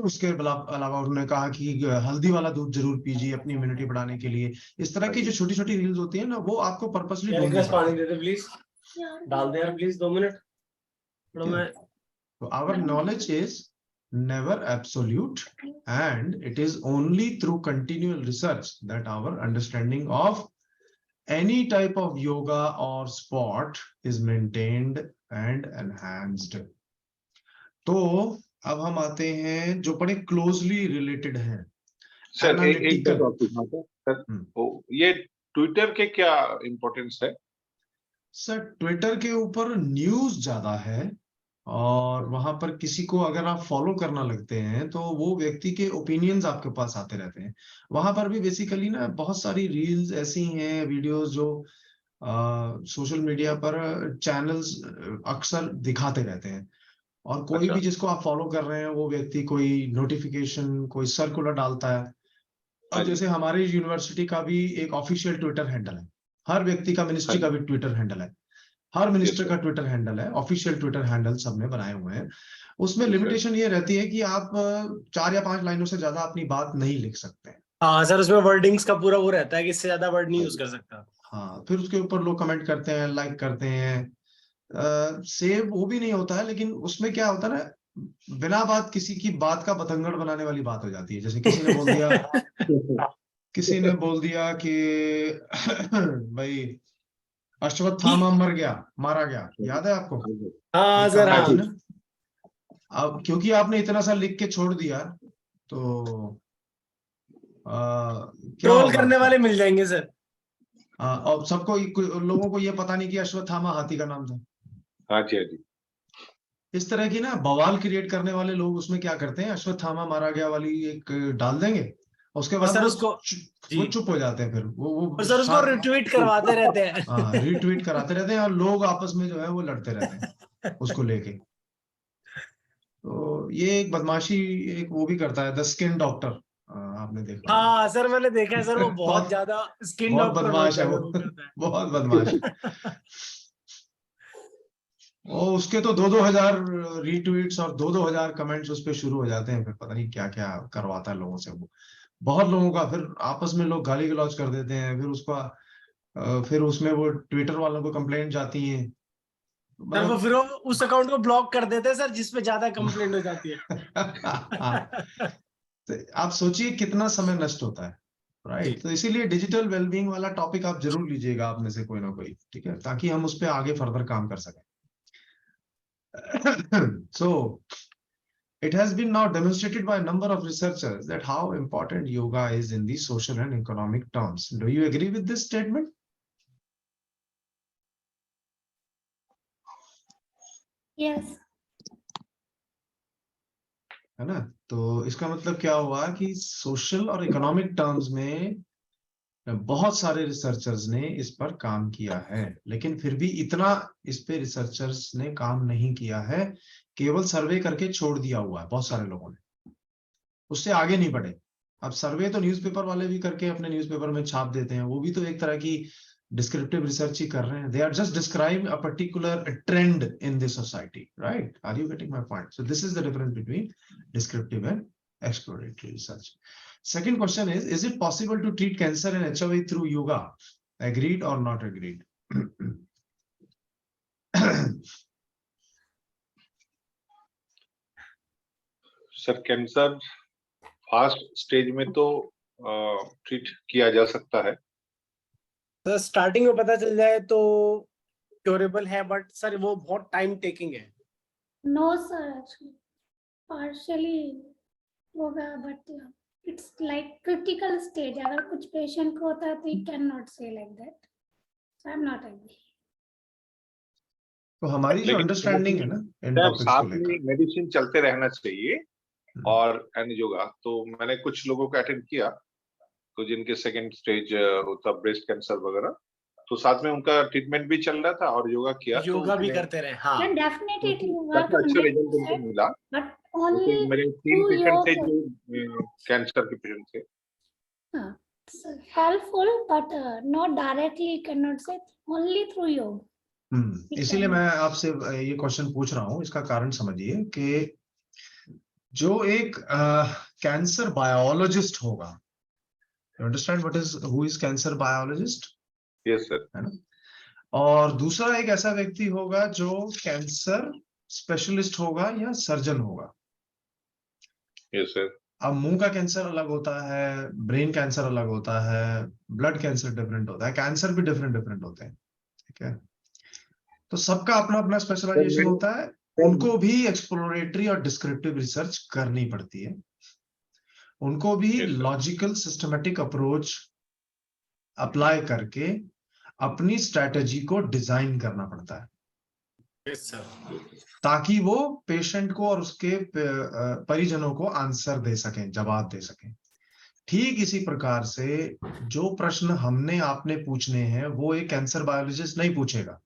उसके अलावा उन्होंने कहा कि हल्दी वाला दूध जरूर पीजिए अपनी इम्यूनिटी बढ़ाने के लिए। इस तरह की जो छोटी छोटी रील्स होती है ना, वो आपको पर्पसली यार एक ढूंढनी गिलास पानी पड़ती दे दे प्लीज, डाल दे यार प्लीज 2 मिनट थोड़ा है। मैं। So our knowledge is never absolute, and it is only through continual research that our understanding of any type of yoga or sport is maintained and enhanced. तो अब हम आते हैं जो बड़े क्लोजली रिलेटेड हैं, सर एक एनालिटिकल। बात और पूछना था सर, ये ट्विटर के क्या इम्पोर्टेंस है? सर ट्विटर के ऊपर न्यूज ज्यादा है, और वहां पर किसी को अगर आप फॉलो करना लगते हैं तो वो व्यक्ति के ओपिनियंस आपके पास आते रहते हैं। वहां पर भी बेसिकली ना बहुत सारी रील्स ऐसी हैं, वीडियोस जो सोशल मीडिया पर चैनल्स अक्सर दिखाते रहते हैं, और कोई अच्छा। भी जिसको आप फॉलो कर रहे हैं वो व्यक्ति कोई नोटिफिकेशन, कोई सर्कुलर डालता है। हाँ अब जी। जैसे हमारी यूनिवर्सिटी का भी एक ऑफिशियल ट्विटर हैंडल है, हर व्यक्ति का, मिनिस्ट्री का भी ट्विटर हैंडल है, हर मिनिस्टर सर। का ट्विटर हैंडल है, ऑफिशियल ट्विटर हैंडल सबने बनाए हुए हैं। उसमें सर। लिमिटेशन ये रहती है कि आप 4 या 5 लाइनों से ज्यादा अपनी बात नहीं लिख सकते हैं। हाँ सर उसमें वर्डिंग्स का पूरा वो रहता है कि इससे ज्यादा वर्ड नहीं यूज कर सकता। हाँ, फिर उसके ऊपर लोग कमेंट करते हैं, लाइक करते हैं, सेव वो भी नहीं होता है, लेकिन उसमें क्या होता है ना, बिना बात किसी की बात का बतंगड़ बनाने वाली बात हो जाती है। जैसे किसी ने बोल दिया कि भाई अश्वत्थामा मारा गया, याद है आपको? हाँ एक सर कहानी थी हाँ। ना। अब क्योंकि आपने इतना सा लिख के छोड़ दिया तो क्या ट्रोल होगा करने उसका? वाले मिल जाएंगे सर। और लोगों को ये पता नहीं कि अश्वत्थामा हाथी का नाम था। हाँ जी, हाँ जी। इस तरह की ना बवाल क्रिएट करने वाले लोग उसमें क्या करते हैं, अश्वत्थामा मारा गया वाली एक डाल देंगे, उसके और बाद सर उसको वो जी, चुप हो जाते हैं। फिर और वो सर उसको रिट्वीट करवाते रहते हैं। हाँ, रीट्वीट कराते रहते हैं, और लोग आपस में जो है वो लड़ते रहते हैं उसको लेके। तो ये एक बदमाशी, एक वो भी करता है, द स्किन डॉक्टर, आपने देखा होगा। हाँ सर मैंने देखा है सर, वो बहुत बहुत ज्यादा स्किन बहुत डॉक्टर बदमाश होता है है वो, वो करता बहुत बदमाश है। है। और उसके तो 2-2 हजार रीट्वीट्स और 2-2 हजार कमेंट्स उस पे शुरू हो जाते हैं, फिर पता नहीं क्या क्या करवाता है लोगों से वो। बहुत लोगों का फिर आपस में लोग गाली गलौज कर देते हैं, फिर उसका फिर उसमें वो ट्विटर वालों को कंप्लेंट जाती है, सर वो मतलब फिर वो उस अकाउंट को ब्लॉक कर देते हैं सर जिसपे ज्यादा कंप्लेंट हो जाती है। तो आप सोचिए कितना समय नष्ट होता है, जी। राइट? तो इसीलिए डिजिटल वेलबींग वाला टॉपिक आप जरूर लीजिएगा आप में से कोई ना कोई, ठीक है, ताकि हम उस पर आगे फर्दर काम कर सकें। So it has been now demonstrated by a number of researchers that how important yoga is in the social and economic terms. Do you agree with this statement? Yes. है ना? तो इसका मतलब क्या हुआ कि सोशल और इकोनॉमिक टर्म्स में बहुत सारे रिसर्चर्स ने इस पर काम किया है, लेकिन फिर भी इतना इस पे रिसर्चर्स ने काम नहीं किया है, केवल सर्वे करके छोड़ दिया हुआ है बहुत सारे लोगों ने, उससे आगे नहीं बढ़े। अब सर्वे तो न्यूज़पेपर वाले भी करके अपने न्यूज़पेपर में छाप देते हैं, वो भी तो एक तरह की डिस्क्रिप्टिव रिसर्च ही कर रहे हैं। They are just describe a particular trend in this society, right? Are you getting my point? So this is the difference between descriptive and exploratory research. Second question is it possible to treat cancer and HIV through yoga? Agreed or not agreed? Sir cancer fast stage में तो treat किया जा सकता है। तो starting में पता चल जाए तो क्योरेबल है, बट सर वो बहुत टाइम टेकिंग है। No, sir, actually, partially होगा, but it's like critical stage. अगर कुछ patient को होता है तो you cannot say like that. So I'm not agree. तो हमारी जो लेकिन अंडरस्टैंडिंग है ना इन सर टॉपिक्स को साथ में लेकर, मेडिसिन चलते रहना चाहिए और एंड योगा। तो मैंने कुछ लोगों को अटेंड किया तो जिनके सेकंड स्टेज होता ब्रेस्ट कैंसर वगैरह, तो साथ में उनका ट्रीटमेंट भी चल रहा था और योगा किया, योगा तो भी उन्हें करते रहे। हाँ, Then definitely it will work काफी अच्छा रिजल्ट उनको 100%, मिला। but तो only मेरे 3 through पेशेंट थे yoga. जो कैंसर के पेशेंट थे। It's helpful, but not directly. You cannot say only through yoga. इसीलिए मैं आपसे ये क्वेश्चन पूछ रहा हूँ। इसका कारण समझिए कि जो एक कैंसर बायोलॉजिस्ट होगा, you understand what is, who is cancer biologist, yes sir. है ना, और दूसरा एक ऐसा व्यक्ति होगा जो कैंसर स्पेशलिस्ट होगा या सर्जन होगा। Yes sir. अब मुंह का कैंसर अलग होता है, ब्रेन कैंसर अलग होता है, ब्लड कैंसर डिफरेंट होता है, कैंसर भी डिफरेंट डिफरेंट होते हैं, ठीक है। तो सबका अपना अपना स्पेशलाइजेशन होता है। उनको भी एक्सप्लोरेटरी और डिस्क्रिप्टिव रिसर्च करनी पड़ती है। उनको भी लॉजिकल सिस्टमेटिक अप्रोच अप्लाई करके अपनी स्ट्रेटेजी को डिजाइन करना पड़ता है, यस सर, ताकि वो पेशेंट को और उसके परिजनों को आंसर दे सकें, जवाब दे सकें। ठीक इसी प्रकार से जो प्रश्न हमने आपने पूछने हैं वो एक कैंसर बायोलॉजिस्ट नहीं पूछेगा।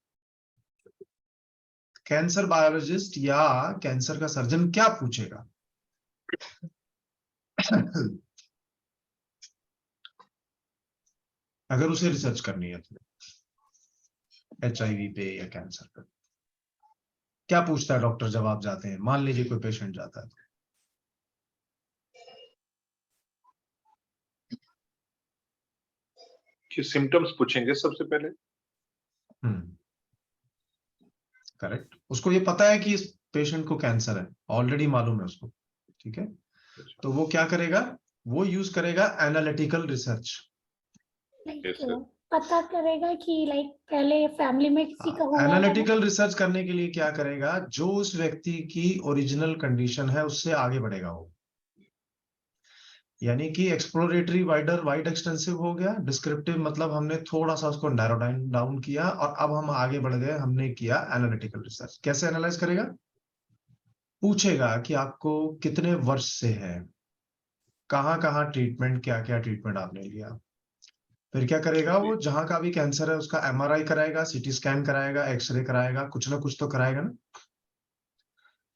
कैंसर बायोलॉजिस्ट या कैंसर का सर्जन क्या पूछेगा? अगर उसे रिसर्च करनी है तो HIV पे या कैंसर पे क्या पूछता है डॉक्टर जब आप जाते हैं? मान लीजिए कोई पेशेंट जाता है कि सिम्टम्स पूछेंगे सबसे पहले। करेक्ट। उसको ये पता है कि इस पेशेंट को कैंसर है, ऑलरेडी मालूम है उसको, ठीक है। तो वो क्या करेगा? वो यूज करेगा एनालिटिकल रिसर्च। Yes, sir. पता करेगा कि लाइक पहले फैमिली में किसी का हुआ है। एनालिटिकल रिसर्च करने के लिए क्या करेगा? जो उस व्यक्ति की ओरिजिनल कंडीशन है उससे आगे बढ़ेगा वो। यानी कि एक्सप्लोरेटरी वाइड एक्सटेंसिव हो गया, डिस्क्रिप्टिव मतलब हमने थोड़ा सा उसको नैरो डाउन किया, और अब हम आगे बढ़ गए, हमने किया एनालिटिकल रिसर्च। कैसे एनालाइज करेगा? पूछेगा कि आपको कितने वर्ष से है, कहाँ ट्रीटमेंट, क्या क्या ट्रीटमेंट आपने लिया। फिर क्या करेगा? वो जहां का भी कैंसर है उसका MRI कराएगा, CT स्कैन कराएगा, एक्सरे कराएगा, कुछ ना कुछ तो कराएगा ना।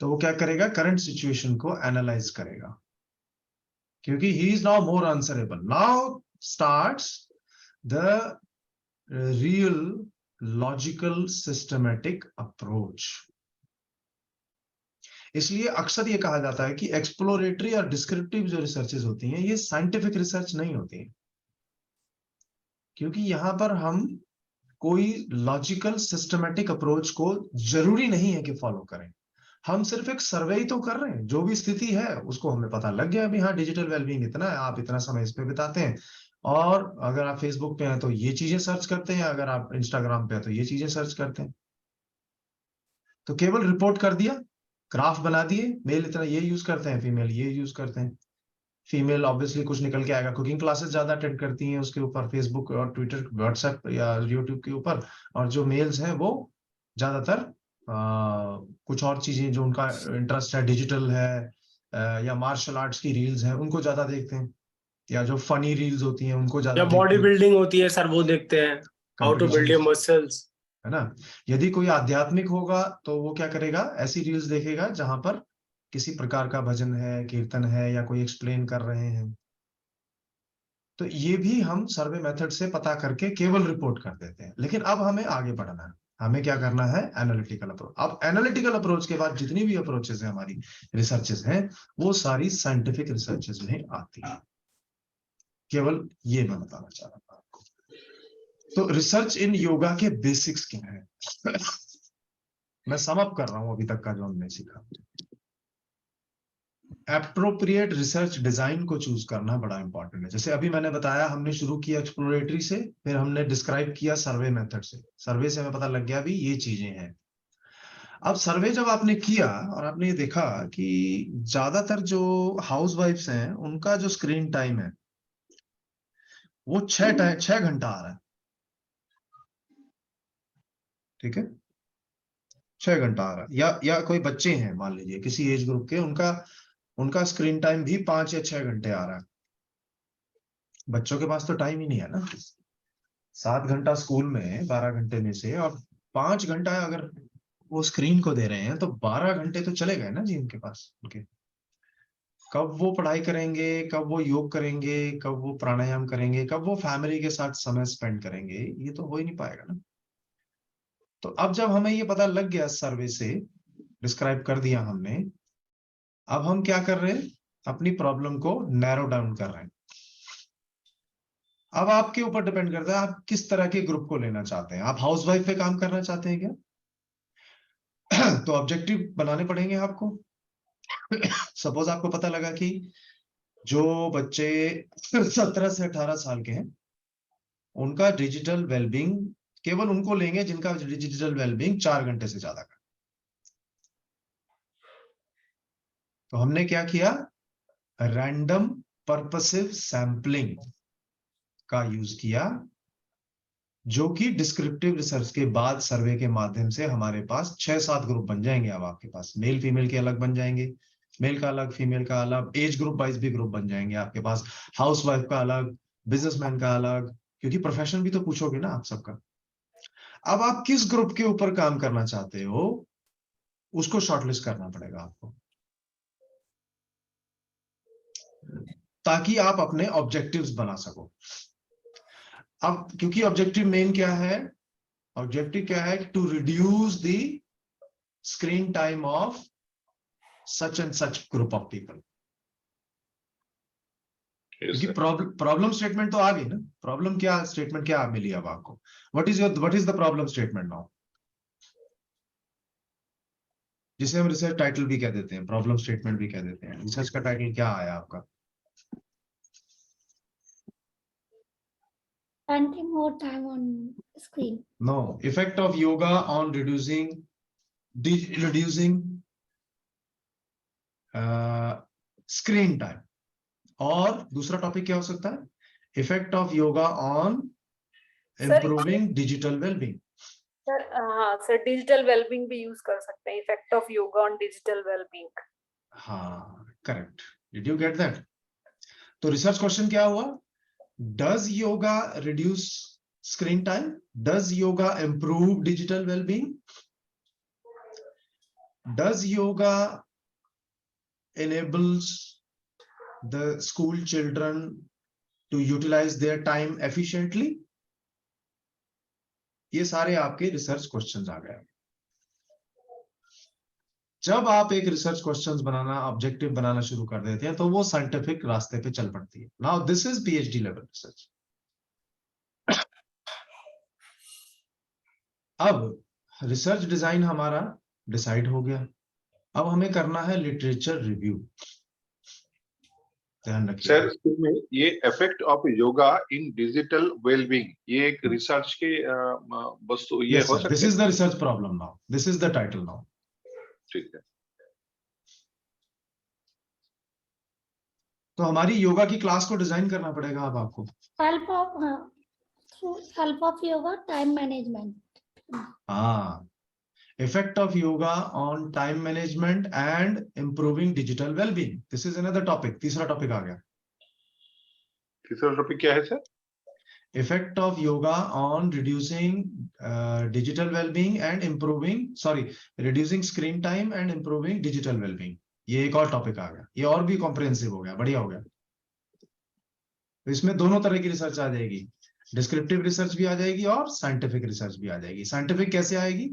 तो वो क्या करेगा? करंट सिचुएशन को एनालाइज करेगा, क्योंकि he is now more answerable. Now starts the real logical systematic approach. इसलिए अक्सर ये कहा जाता है कि एक्सप्लोरेटरी और डिस्क्रिप्टिव जो रिसर्चेज होती हैं ये साइंटिफिक रिसर्च नहीं होती हैं, क्योंकि यहां पर हम कोई लॉजिकल सिस्टमैटिक अप्रोच को जरूरी नहीं है कि फॉलो करें। हम सिर्फ एक सर्वे ही तो कर रहे हैं, जो भी स्थिति है उसको हमें पता लग गया अभी, हाँ डिजिटल वेलबींग इतना है, आप इतना समय इस पे बिताते हैं, और अगर आप फेसबुक पे हैं तो ये चीजें सर्च करते हैं, अगर आप इंस्टाग्राम पे हैं तो ये चीजें सर्च करते हैं। तो केवल रिपोर्ट कर दिया, ग्राफ बना दिए, मेल इतना ये यूज करते हैं, फीमेल ये यूज करते हैं। फीमेल ऑब्वियसली कुछ निकल के आएगा, कुकिंग क्लासेस ज्यादा अटेंड करती हैं उसके ऊपर, फेसबुक और ट्विटर व्हाट्सएप या यूट्यूब के ऊपर, और जो मेल्स हैं वो ज्यादातर कुछ और चीजें जो उनका इंटरेस्ट है, डिजिटल है या मार्शल आर्ट्स की रील्स हैं उनको ज्यादा देखते हैं, या जो फनी रील्स होती हैं उनको ज्यादा या बॉडी बिल्डिंग होती है सर वो देखते हैं, how to build your muscles, है ना। यदि कोई आध्यात्मिक होगा तो वो क्या करेगा? ऐसी रील्स देखेगा जहां पर किसी प्रकार का भजन है, कीर्तन है, या कोई एक्सप्लेन कर रहे हैं। तो ये भी हम सर्वे मेथड से पता करके केवल रिपोर्ट कर देते हैं। लेकिन अब हमें आगे बढ़ना है, हमें क्या करना है? Analytical approach. अब एनालिटिकल अप्रोच के बाद जितनी भी अप्रोचेस हैं हमारी रिसर्चेस हैं वो सारी साइंटिफिक रिसर्चेस में आती है। केवल ये मैं बताना चाह रहा था आपको। तो रिसर्च इन योगा के बेसिक्स क्या है? मैं समअप कर रहा हूं अभी तक का जो हमने सीखा। एप्रोप्रिएट रिसर्च डिजाइन को चूज करना बड़ा इंपॉर्टेंट है। जैसे अभी मैंने बताया, हमने शुरू किया एक्सप्लोरेटरी से, फिर हमने डिस्क्राइब किया सर्वे मेथड से। सर्वे से हमें पता लग गया भी ये चीजें हैं। अब सर्वे जब आपने किया और आपने ये देखा कि ज्यादातर जो हाउसवाइफ्स हैं उनका जो स्क्रीन टाइम है वो 6 घंटा आ रहा है। ठीक है, 6 घंटा आ रहा है। या कोई बच्चे हैं मान लीजिए किसी एज ग्रुप के, उनका स्क्रीन टाइम भी 5 या 6 घंटे आ रहा है। बच्चों के पास तो टाइम ही नहीं है ना। 7 घंटा स्कूल में 12 घंटे में से, और 5 घंटा अगर वो स्क्रीन को दे रहे हैं तो 12 घंटे तो चले गए ना जी उनके पास। उनके कब वो पढ़ाई करेंगे, कब वो योग करेंगे, कब वो प्राणायाम करेंगे, कब वो फैमिली के साथ समय स्पेंड करेंगे, ये तो हो ही नहीं पाएगा ना। तो अब जब हमें ये पता लग गया, सर्वे से डिस्क्राइब कर दिया हमने, अब हम क्या कर रहे हैं, अपनी प्रॉब्लम को नैरो डाउन कर रहे हैं। अब आपके ऊपर डिपेंड करता है आप किस तरह के ग्रुप को लेना चाहते हैं। आप हाउसवाइफ पे काम करना चाहते हैं क्या? तो ऑब्जेक्टिव बनाने पड़ेंगे आपको। सपोज आपको पता लगा कि जो बच्चे 17 से 18 साल के हैं उनका डिजिटल वेलबींग, केवल उनको लेंगे जिनका डिजिटल वेलबींग 4 घंटे से ज्यादा का। तो हमने क्या किया, रैंडम पर्पसिव सैंपलिंग का यूज किया, जो कि डिस्क्रिप्टिव रिसर्च के बाद सर्वे के माध्यम से हमारे पास 6-7 ग्रुप बन जाएंगे। अब आपके पास मेल फीमेल के अलग बन जाएंगे, मेल का अलग, फीमेल का अलग, एज ग्रुप वाइज भी ग्रुप बन जाएंगे आपके पास, हाउसवाइफ का अलग, बिजनेसमैन का अलग, क्योंकि प्रोफेशन भी तो पूछोगे ना आप सबका। अब आप किस ग्रुप के ऊपर काम करना चाहते हो उसको शॉर्टलिस्ट करना पड़ेगा आपको, ताकि आप अपने ऑब्जेक्टिव्स बना सको। अब क्योंकि ऑब्जेक्टिव मेन क्या है, ऑब्जेक्टिव क्या है, to reduce the screen time of such and such group of people. क्योंकि प्रॉब्लम स्टेटमेंट तो आ गई ना। प्रॉब्लम क्या स्टेटमेंट क्या मिली अब आपको, what is the problem statement now, जिसे हम रिसर्च टाइटल भी कह देते हैं, प्रॉब्लम स्टेटमेंट भी कह देते हैं। रिसर्च का टाइटल क्या आया आपका? Spending more time on screen. No, effect of yoga on reducing screen time. और दूसरा टॉपिक क्या हो सकता है, effect of yoga on improving digital wellbeing. Sir हाँ सर, डिजिटल वेलबींग भी यूज कर सकते हैं, effect of yoga on digital wellbeing. हाँ correct, did you get that? तो रिसर्च क्वेश्चन क्या हुआ, does yoga reduce screen time, does yoga improve digital wellbeing, does yoga enables the school children to utilize their time efficiently? ये सारे आपके research questions आ गए। जब आप एक रिसर्च क्वेश्चंस बनाना, ऑब्जेक्टिव बनाना शुरू कर देते हैं तो वो साइंटिफिक रास्ते पे चल पड़ती है। Now this is PhD level research. अब रिसर्च डिजाइन हमारा डिसाइड हो गया, अब हमें करना है लिटरेचर रिव्यू। ध्यान रखिए सर, ये effect of yoga in digital wellbeing, ये एक रिसर्च के वस्तु ये हो सकता है। This is the research problem now, this is the title now. ठीक है, तो हमारी योगा की क्लास को डिजाइन करना पड़ेगा अब आपको। Through help of yoga, time management. हाँ, effect of yoga on time management and improving digital well-being. This is another topic. तीसरा टॉपिक आ गया। तीसरा टॉपिक क्या है sir? Effect of yoga on reducing digital well-being and reducing screen time and improving digital well-being. ये एक और topic आ गया, ये और भी कॉम्प्रिहेंसिव हो गया, बढ़िया हो गया। तो इसमें दोनों तरह की रिसर्च आ जाएगी, डिस्क्रिप्टिव रिसर्च भी आ जाएगी और साइंटिफिक रिसर्च भी आ जाएगी। साइंटिफिक कैसे आएगी,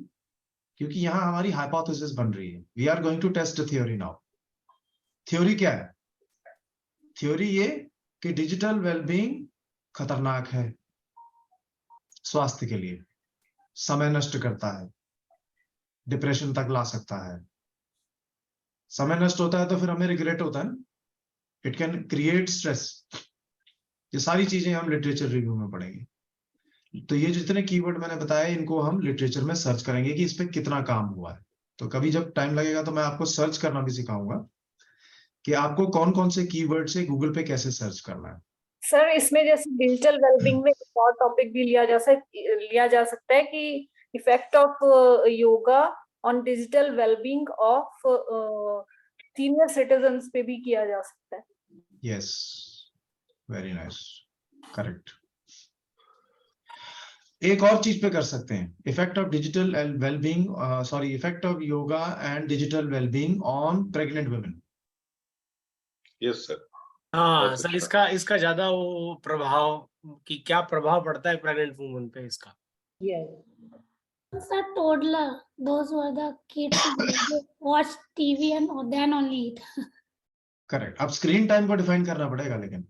क्योंकि यहां हमारी हाइपोथेसिस बन रही है। We are going to test theory now. Theory क्या है? थ्योरी ये कि डिजिटल वेलबींग खतरनाक है स्वास्थ्य के लिए, समय नष्ट करता है, डिप्रेशन तक ला सकता है। समय नष्ट होता है तो फिर हमें रिग्रेट होता है ना, इट कैन क्रिएट स्ट्रेस। ये सारी चीजें हम लिटरेचर रिव्यू में पढ़ेंगे। तो ये जितने कीवर्ड मैंने बताए इनको हम लिटरेचर में सर्च करेंगे कि इस पे कितना काम हुआ है। तो कभी जब टाइम लगेगा तो मैं आपको सर्च करना भी सिखाऊंगा कि आपको कौन कौन से कीवर्ड से गूगल पे कैसे सर्च करना है। सर इसमें जैसे डिजिटल वेलबींग में एक और टॉपिक भी लिया जा सकता है कि effect of yoga on digital wellbeing of senior citizens पे भी किया जा सकता है। Yes, very nice, correct. एक और चीज पे कर सकते हैं, effect of digital wellbeing, sorry, effect of yoga and digital wellbeing on pregnant women. Yes sir. हाँ बहुत सर, अच्छा। इसका ज्यादा वो प्रभाव कि क्या प्रभाव पड़ता है प्रेग्नेंट वुमन पे इसका। Sir, toddler, those were the kids who watch TV and then only eat. Correct. अब स्क्रीन टाइम को डिफाइन करना पड़ेगा, लेकिन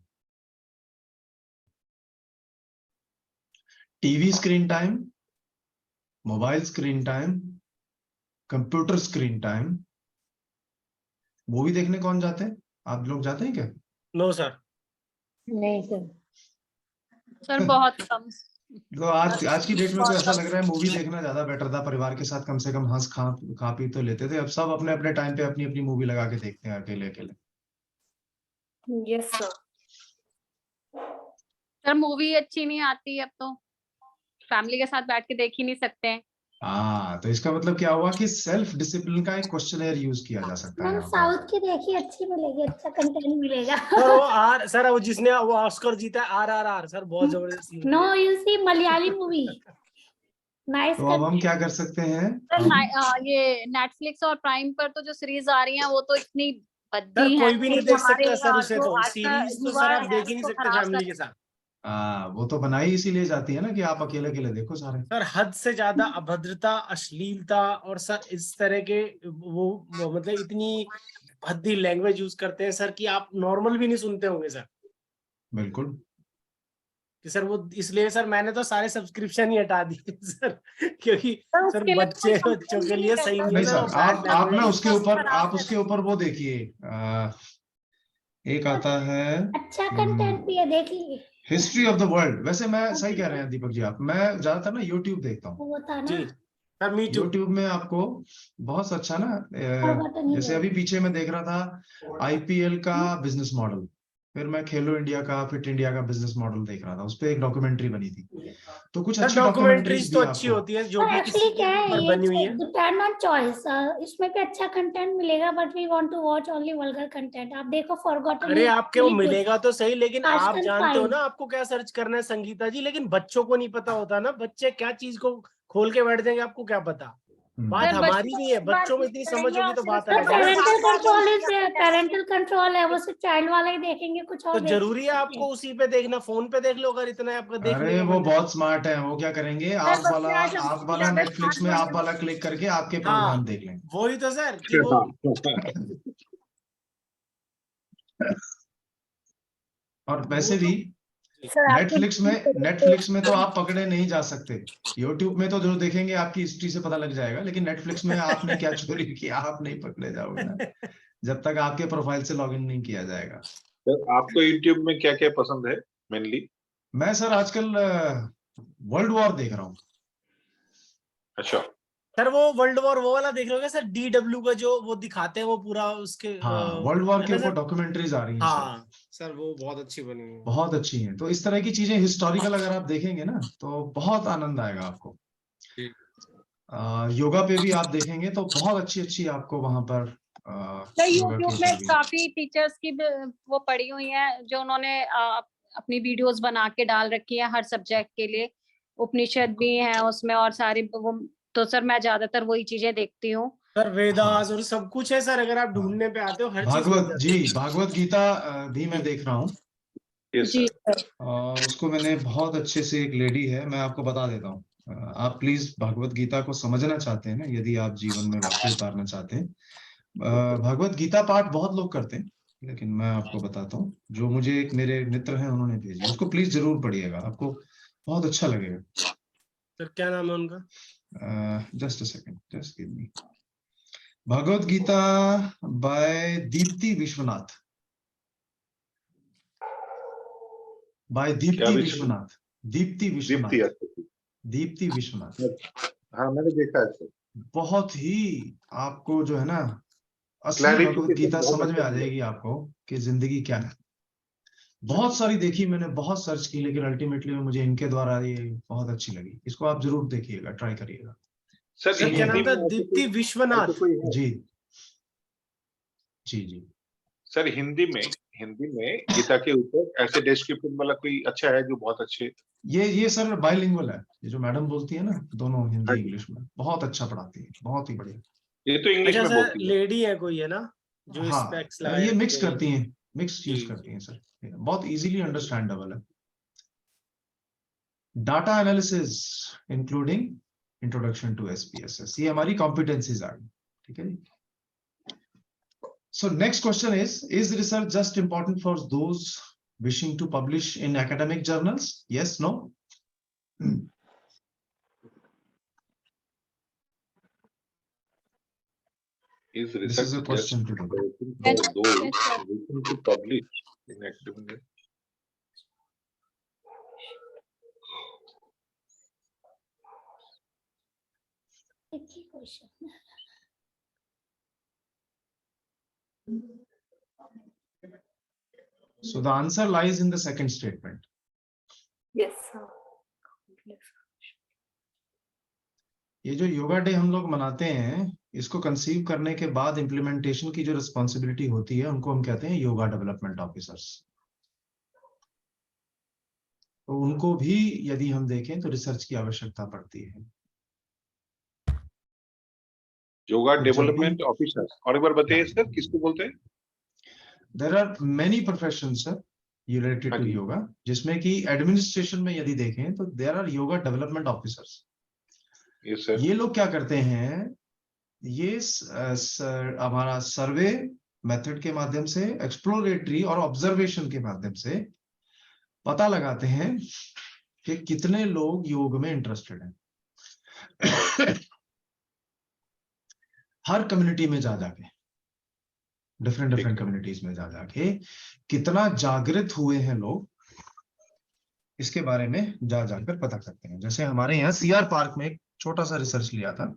TV screen time, mobile screen time, computer screen time. Movie देखने कौन जाते हैं? आप लोग जाते हैं क्या? No sir. नहीं सर। सर बहुत कम। तो आज की डेट में तो ऐसा लग रहा है मूवी देखना ज्यादा बेटर था। परिवार के साथ कम से कम हंस खा पी तो लेते थे। अब सब अपने अपने टाइम पे अपनी अपनी मूवी लगा के देखते हैं अकेले अकेले। Yes sir. सर मूवी अच्छी नहीं आती अब तो, फैमिली के साथ बैठ के देख ही नहीं सकते हैं। हाँ, तो इसका मतलब क्या हुआ कि सेल्फ डिसिप्लिन का एक क्वेश्चनर यूज किया जा सकता है मैम यहाँ पर। साउथ की देखिए, अच्छी मिलेगी, अच्छा कंटेंट मिलेगा। सर वो जिसने वो ऑस्कर जीता है RRR, सर बहुत जबरदस्त movie नो, है। You see Malayali movie, nice तो अब हम क्या कर सकते हैं? सर हम ये नेटफ्लिक्स और प्राइम पर तो जो सीरीज आ रही हैं वो तो इतनी सर भद्दी है कोई भी नहीं कि देख हमारे सकता सर उसे, जो तो आज का सीरीज तो युवा सर आप है देख ही नहीं उसको सकते खराब फैमिली कर। के साथ। वो तो बनाई इसीलिए जाती है ना कि आप अकेले अकेले देखो सारे। सर हद से ज्यादा अभद्रता, अश्लीलता और सर इस तरह के वो मतलब इतनी भद्दी लैंग्वेज यूज करते हैं सर कि आप नॉर्मल भी नहीं सुनते होंगे सर। बिल्कुल। कि सर वो इसलिए सर मैंने तो सारे सब्सक्रिप्शन ही हटा दिए सर, क्योंकि तो सर उसके लिए कोई बच्चों के कंप्लेंट लिए नहीं सही करता नहीं है नहीं सर सर, वो सर, बैड आप ना लैंग्वेज। उसके बस ऊपर खराब आप उसके ऊपर वो देखिए, एक आता है अच्छा कंटेंट भी है, देख लीजिए। History of the world. वैसे मैं सही कह रहे हैं दीपक जी आप, मैं ज्यादातर ना यूट्यूब देखता हूँ। वो था ना, जी सर, मी टू। यूट्यूब में आपको बहुत अच्छा ना, Forgotten जैसे Hero। अभी पीछे मैं देख रहा था IPL का बिजनेस मॉडल, फिर मैं खेलो इंडिया का, फिट इंडिया का बिजनेस मॉडल देख रहा था। उस पर एक डॉक्यूमेंट्री बनी थी। तो कुछ सर अच्छी डॉक्यूमेंट्रीज डॉक्यूमेंट्रीज भी तो अच्छी आपको, होती है जो पर कि एक्चुअली किसी के क्या है, ऊपर ये बनी हुई है। Depend on choice. इसमें भी अच्छा कंटेंट मिलेगा, but we want to watch only vulgar content. आप देखो फॉरगॉटन अरे हीरो, आपके वो मिलेगा तो सही, लेकिन आप Fast and जानते हो Fine। ना आपको क्या सर्च करना है संगीता जी, लेकिन बच्चों को नहीं पता होता ना, बच्चे क्या चीज को खोल के बैठ जाएंगे आपको क्या पता। बात सर हमारी नहीं है, एक बार बच्चों में click इतनी समझ करेंगे होगी और तो फिर बात उसके सर अलग है ना। बाद पेरेंटल बार-बार कंट्रोल वही चीज़ पेरेंटल कंट्रोल है, वो सिर्फ चाइल्ड वाला ही देखेंगे, कुछ तो और देख जरूरी है आपको उसी पे देखना, फोन पे देख लो अगर इतना है आपका देखने अरे का वो मन है। बहुत स्मार्ट है। वो क्या करेंगे, सर बच्चे आज हमसे आप भी वाला ज्यादा नेटफ्लिक्स स्मार्ट में बन आप गए। वाला क्लिक करके आपके हाँ प्रोग्राम देख लेंगे। वही तो सर कि वो और वैसे भी सर आपके नेटफ्लिक्स में तो आप पकड़े नहीं जा सकते। यूट्यूब में तो जो देखेंगे आपकी हिस्ट्री से पता लग जाएगा, लेकिन नेटफ्लिक्स में आपने क्या चोरी किया आप नहीं पकड़े जाओगे ना, जब तक आपके प्रोफाइल से लॉगिन नहीं किया जाएगा। तो आपको यूट्यूब में क्या क्या पसंद है मेनली? मैं सर आजकल वर्ल्ड वॉर देख रहा हूँ। अच्छा। सर वो वर्ल्ड वॉर वो वाला देख रहे हो सर, DW का जो वो दिखाते हैं वो पूरा उसके हाँ, वर्ल्ड वॉर है के ना ऊपर सर। डॉक्यूमेंट्रीज आ रही हैं सर, हाँ सर वो बहुत अच्छी बनी हुई है। बहुत अच्छी हैं। तो इस तरह की चीजें हिस्टोरिकल अगर आप देखेंगे ना तो बहुत आनंद आएगा आपको। योगा पे भी आप देखेंगे तो बहुत अच्छी अच्छी आपको वहां पर सर योगा के यूट्यूब में ऊपर भी। काफी टीचर्स की वो पढ़ी हुई हैं जो उन्होंने अपनी वीडियोस बना के डाल रखी है हर सब्जेक्ट के लिए। उपनिषद भी हैं उसमें और सारी वो, तो सर मैं ज्यादातर वही चीजें देखती हूँ। सर हाँ, वेदास और सब कुछ है सर, अगर आप हाँ, ढूंढने पे आते हो हर चीज मिल जाती है। भागवत गीता भी मैं देख रहा हूँ। यस जी सर। सर। और उसको मैंने बहुत अच्छे से, एक लेडी है, मैं आपको बता देता हूँ। आप प्लीज भागवत गीता को समझना चाहते हैं ना, यदि आप जीवन में वाक्य उतारना चाहते हैं, भागवत गीता पाठ बहुत लोग करते हैं, लेकिन मैं आपको बताता हूँ, जो मुझे एक मेरे मित्र हैं उन्होंने भेजी, उसको प्लीज जरूर पढ़िएगा, आपको बहुत अच्छा लगेगा। सर क्या नाम है उनका? just a second, just give me. Bhagavad Gita by Deepti Vishwanath. By Deepti Vishwanath. Deepti Vishwanath. Deepti Vishwanath. हाँ मैंने देखा है सर। बहुत ही आपको जो है ना असली भगवत गीता समझ में आ जाएगी आपको कि जिंदगी क्या है। बहुत सारी देखी मैंने, बहुत सर्च की, लेकिन अल्टीमेटली मुझे इनके द्वारा ये बहुत अच्छी लगी। इसको आप जरूर देखिएगा, ट्राई करिएगा। सर क्या नाम था? दीप्ति विश्वनाथ। जी जी जी। सर हिंदी में गीता के ऊपर ऐसे डिस्क्रिप्शन वाला कोई अच्छा है जो बहुत अच्छे? ये सर बाइलिंगुअल है, ये जो मैडम बोलती है ना, दोनों हिंदी इंग्लिश में, बहुत अच्छा पढ़ाती है, बहुत ही बढ़िया। ये तो इंग्लिश में बोलती है। लेडी है कोई, है ना, जो हाँ, स्पेक्स लगाए ये मिक्स हुए करती हैं, मिक्स यूज करती हैं सर, बहुत इजीली अंडरस्टैंडेबल है। Data analysis including introduction to SPSS, ये हमारी कॉम्पिटेंसीज आ गई, ठीक है जी। So next question is research just important for those wishing to publish in academic journals? Yes, no? Is This research is a question to do. just for those wishing to publish in academic? question. So the answer lies in the second statement. Yes. ये जो yoga day हम लोग मनाते हैं, इसको conceive करने के बाद इम्प्लीमेंटेशन की जो रिस्पॉन्सिबिलिटी होती है, उनको हम कहते हैं योगा डेवलपमेंट ऑफिसर्स। तो उनको भी यदि हम देखें तो रिसर्च की आवश्यकता पड़ती है। योगा डेवलपमेंट ऑफिसर्स, और एक बार बताइए सर, किसको बोलते हैं? There are many professions related to yoga, जिसमें कि एडमिनिस्ट्रेशन में यदि देखें तो there are yoga development officers. Yes, sir. ये लोग क्या करते हैं, ये हमारा सर्वे मेथड के माध्यम से, एक्सप्लोरेटरी और ऑब्जर्वेशन के माध्यम से पता लगाते हैं कि कितने लोग योग में इंटरेस्टेड हैं। हर कम्युनिटी में जा जाके, डिफरेंट कम्युनिटीज में जा जाके कितना जागृत हुए हैं लोग, इसके बारे में जा जाकर पता करते हैं। जैसे हमारे यहाँ CR पार्क में एक छोटा सा रिसर्च लिया था।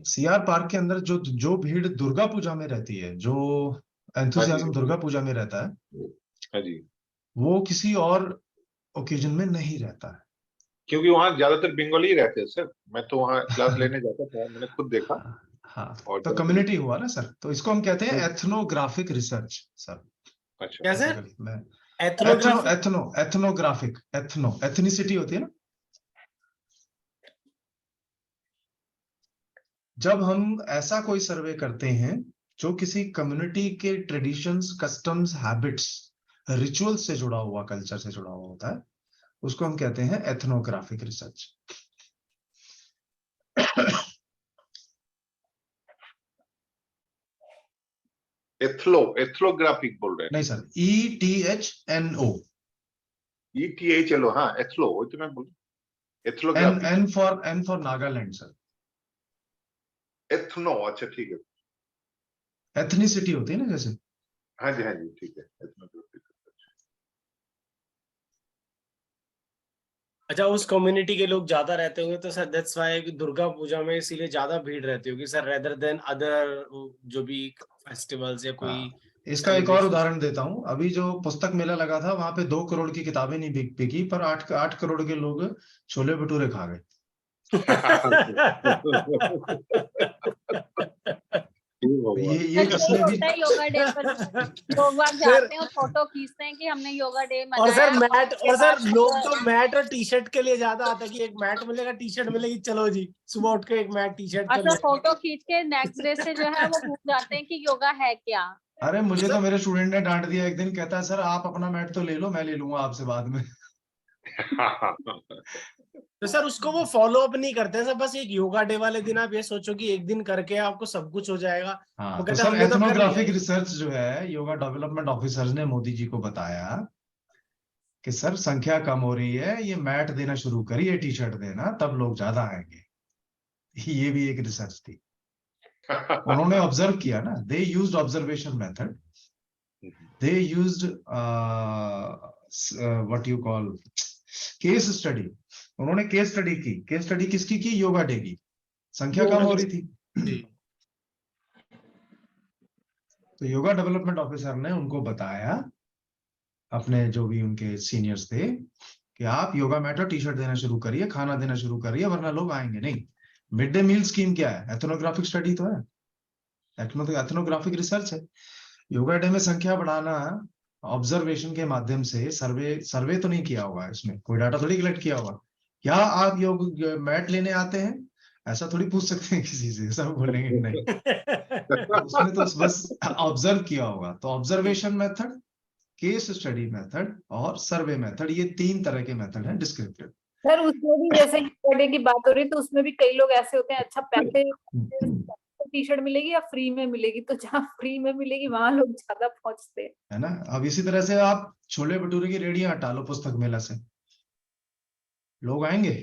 CR पार्क के अंदर जो भीड़ दुर्गा पूजा में रहती है, जो एंथुसियाज्म दुर्गा पूजा में रहता है, वो किसी और ओकेजन में नहीं रहता है, क्योंकि वहाँ ज्यादातर बंगाली ही रहते हैं सर। मैं तो वहाँ क्लास लेने जाता था, मैंने खुद देखा। हाँ, तो कम्युनिटी हुआ ना सर, तो इसको हम कहते हैं एथनोग्राफिक रिसर्च सर। अच्छा, कैसे? एथनोग्राफिक, एथनिसिटी होती है ना। जब हम ऐसा कोई सर्वे करते हैं जो किसी कम्युनिटी के ट्रेडिशंस, कस्टम्स, हैबिट्स, रिचुअल्स से जुड़ा हुआ, कल्चर से जुड़ा हुआ होता है, उसको हम कहते हैं एथनोग्राफिक रिसर्च। एथ्लोग्राफिक बोल रहे हैं? नहीं सर, ETHNO। ETHNO, हाँ, एथ्लो, वो तो मैं बोल, एथ्लोग्राफिक। N for Nagaland sir. Ethno, अच्छा ठीक है। एथनिसिटी होती है ना जैसे। हाँ जी, ठीक है, एथनोग्राफिक। अच्छा, उस कम्युनिटी के लोग ज्यादा रहते होंगे तो sir that's why Durga Puja में इसीलिए ज्यादा भीड़ रहती होगी सर, रेदर देन अदर जो भी फेस्टिवल्स या कोई। इसका एक और उदाहरण देता हूं। अभी जो पुस्तक मेला लगा था, वहां पे 2 करोड़ की किताबें नहीं बिकी, पर 8 करोड़ के लोग छोले भटूरे खा गए। ये कसने भी होता है योगा डे पर। लोग वहाँ जाते हैं और फोटो खींचते हैं कि हमने योगा डे मनाया। और सर लोग तो मैट और टी शर्ट के लिए ज्यादा आता है कि एक मैट मिलेगा, टी शर्ट मिलेगी, चलो जी सुबह उठ के एक मैट टी शर्ट। अच्छा, फोटो खींच के नेक्स्ट डे से जो है वो भूल जाते हैं कि योगा है क्या। अरे मुझे तो मेरे स्टूडेंट ने डांट दिया एक दिन, कहता है सर आप अपना मैट तो ले लो, मैं ले लूंगा आपसे बाद में। तो सर उसको वो फॉलो अप नहीं करते सर, बस एक योगा डे वाले दिन आप ये सोचो कि एक दिन करके आपको सब कुछ हो जाएगा। हाँ, तो सर एथनोग्राफिक रिसर्च जो है योगा डेवलपमेंट ऑफिसर्स ने मोदी जी को बताया कि सर संख्या कम हो रही है, ये मैट देना शुरू करिए, टी शर्ट देना, तब लोग ज्यादा आएंगे। ये भी एक रिसर्च थी। उन्होंने ऑब्जर्व किया ना, they used observation method, they used what you call case study. उन्होंने केस स्टडी की। केस स्टडी किसकी की? योगा डे की। संख्या कम हो रही थी। जी। तो योगा डेवलपमेंट ऑफिसर ने उनको बताया, अपने जो भी उनके सीनियर्स थे, कि आप योगा मैट और टी शर्ट देना शुरू करिए, खाना देना शुरू करिए, वरना लोग आएंगे नहीं। मिड डे मील स्कीम क्या है? एथनोग्राफिक स्टडी तो है, एथनोग्राफिक रिसर्च है। योगा डे में संख्या बढ़ाना ऑब्जर्वेशन के माध्यम से, सर्वे तो नहीं किया होगा, इसमें कोई डाटा थोड़ी कलेक्ट किया होगा। क्या आप योग मैट लेने आते हैं? ऐसा थोड़ी पूछ सकते हैं किसी से, सब बोलेंगे नहीं। तो उसने तो बस ऑब्जर्व किया होगा। तो observation method, case study method और सर्वे मेथड, ये 3 तरह के मेथड हैं डिस्क्रिप्टिव। सर उसमें भी जैसे योगा की बात हो रही है तो उसमें भी कई लोग ऐसे होते हैं, अच्छा पैसे टी शर्ट मिलेगी या फ्री में मिलेगी, तो जहाँ फ्री में मिलेगी वहां लोग ज्यादा पहुंचते हैं, है ना। अब इसी तरह से आप छोले भटूरे की रेडियां हटा लो पुस्तक मेला से, लोग आएंगे?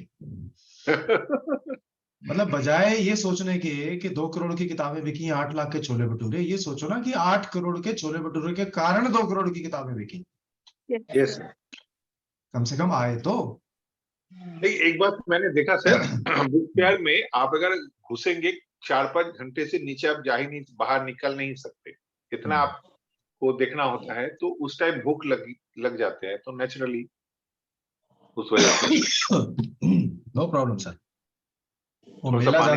मतलब बजाय ये सोचने के कि 2 करोड़ की किताबें बिकी, 8 लाख के छोले भटूरे, ये सोचो ना कि 8 करोड़ के छोले भटूरे के कारण 2 करोड़ की किताबें बिकी। यस। कम से कम आए तो। एक बात मैंने देखा सर, बुक फेयर में आप अगर घुसेंगे 4-5 घंटे से नीचे आप जा ही नहीं, बाहर निकल नहीं सकते, इतना आपको देखना होता है। तो उस टाइम भूख लग जाते हैं, तो नेचुरली उस वजह से नो प्रॉब्लम सर। वो थोड़ा सा मेला पानी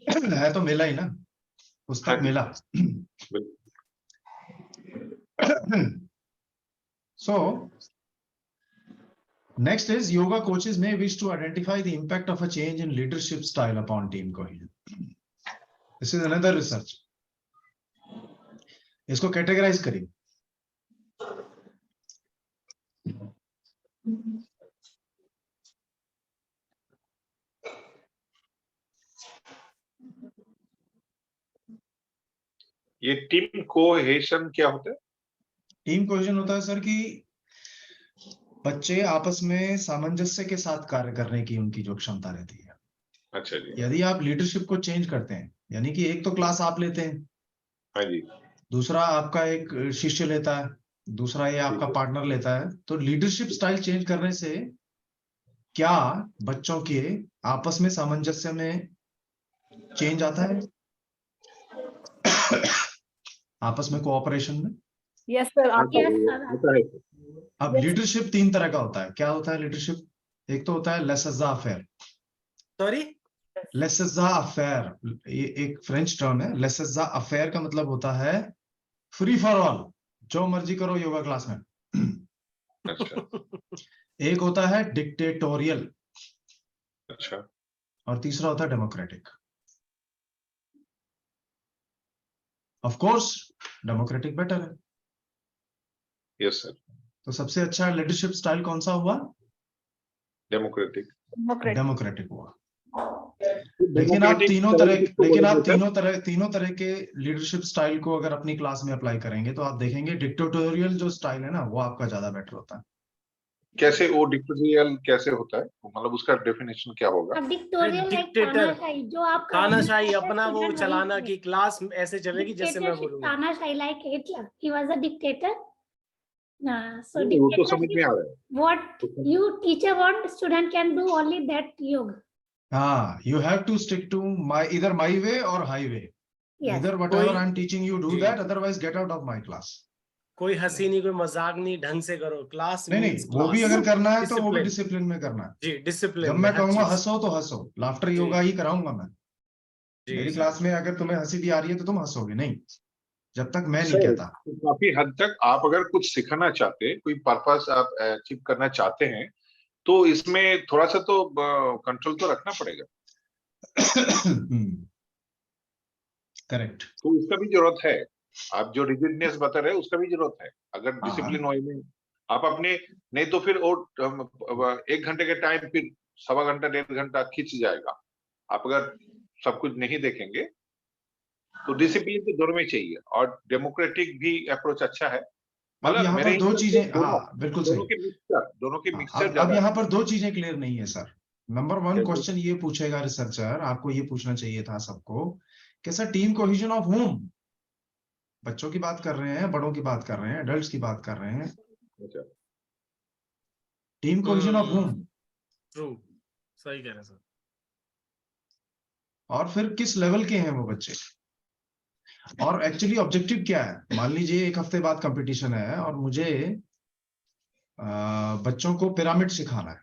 ज्यादा है तो मेला ही ना, पुस्तक हाँ जी। मेला। So next is yoga coaches may wish to identify the impact of a change in leadership style upon team cohesion. This is another research. इसको कैटेगराइज करिए। ये टीम कोहेशन क्या होता है? टीम कोहेजन होता है सर कि बच्चे आपस में सामंजस्य के साथ कार्य करने की उनकी जो क्षमता रहती है। अच्छा जी। यदि आप लीडरशिप को चेंज करते हैं, यानी कि एक तो क्लास आप लेते हैं, हाँ जी। दूसरा आपका एक शिष्य लेता है, दूसरा ये आपका पार्टनर लेता है, तो लीडरशिप स्टाइल चेंज करने से क्या बच्चों के आपस में सामंजस्य में चेंज आता है? आपस में कोऑपरेशन में? Yes sir. होता है। अब लीडरशिप 3 तरह का होता है। क्या होता है लीडरशिप? एक तो होता है लेसेज़ा फेयर। सॉरी, लेसेज़ा अफेयर, ये एक फ्रेंच टर्म है। लेसेज़ा अफेयर का मतलब होता है फ्री फॉर ऑल, जो मर्जी करो योगा क्लास में। अच्छा। एक होता है डिक्टेटोरियल, अच्छा। और तीसरा होता है democratic. Of course democratic better है। Yes sir. तो सबसे अच्छा लीडरशिप स्टाइल कौन सा हुआ? डेमोक्रेटिक। डेमोक्रेटिक हुआ। लेकिन आप तीनों तरह के लीडरशिप स्टाइल को अगर अपनी क्लास में अप्लाई करेंगे तो आप देखेंगे डिक्टेटोरियल जो स्टाइल है ना, वो आपका ज्यादा बेटर होता है। कैसे वो डिक्टेटोरियल कैसे होता है, मतलब उसका डेफिनेशन क्या होगा? डिक्टेटोरियल लाइक डिक्टेटर, तानाशाही, जो आप तानाशाही, अपना वो चलाना की क्लास ऐसे चलेगी जैसे मैं बोलूंगा। तानाशाही like Hitler, he was a dictator. So वो तो समझ में आ रहा है। what you teacher want, student can do only that yoga. हाँ, you have to stick to either my way or highway. Yes. Either whatever कोई- I'm teaching you do ji. that, otherwise get out of my class. कोई हंसी नहीं, कोई मजाक नहीं, ढंग से करो क्लास। नहीं, वो भी अगर करना है तो वो भी डिसिप्लिन में करना है। जी, डिसिप्लिन। जब मैं कहूंगा हंसो तो हंसो, लाफ्टर योगा ही कराऊंगा मैं। मेरी क्लास में अगर तुम्हें हंसी भी आ रही है तो तुम हंसोगे नहीं, जब तक मैं नहीं कहता। तो काफी हद तक आप अगर कुछ सिखाना चाहते हैं, कोई पर्पस आप अचीव करना चाहते हैं, तो इसमें थोड़ा सा तो कंट्रोल तो रखना पड़ेगा। करेक्ट। तो उसका भी जरूरत है। आप जो रिजिडनेस बता रहे हैं उसका भी जरूरत है। अगर डिसिप्लिन वे में आप अपने, नहीं तो फिर 1 घंटे के टाइम फिर 1.25 घंटा 1.5 घंटा खींच जाएगा। आप अगर सब कुछ नहीं देखेंगे तो डिसिप्लिन तो दोनों में चाहिए, और डेमोक्रेटिक भी अप्रोच अच्छा है। मतलब यहाँ पर 2 चीजें, हाँ बिल्कुल सही। दोनों के मिक्सचर अब यहाँ पर 2 चीजें क्लियर नहीं है सर। नंबर वन क्वेश्चन ये पूछेगा रिसर्चर, आपको ये पूछना चाहिए था सबको, कैसा टीम कोहेजन ऑफ होम, बच्चों की बात कर रहे हैं, बड़ों की बात कर रहे हैं, एडल्ट्स की बात कर रहे हैं, अच्छा, team cohesion of home, true, सही कह रहे हैं सर। और फिर किस लेवल के हैं वो बच्चे, और एक्चुअली ऑब्जेक्टिव क्या है। मान लीजिए 1 हफ्ते बाद कंपटीशन है और मुझे बच्चों को पिरामिड सिखाना है।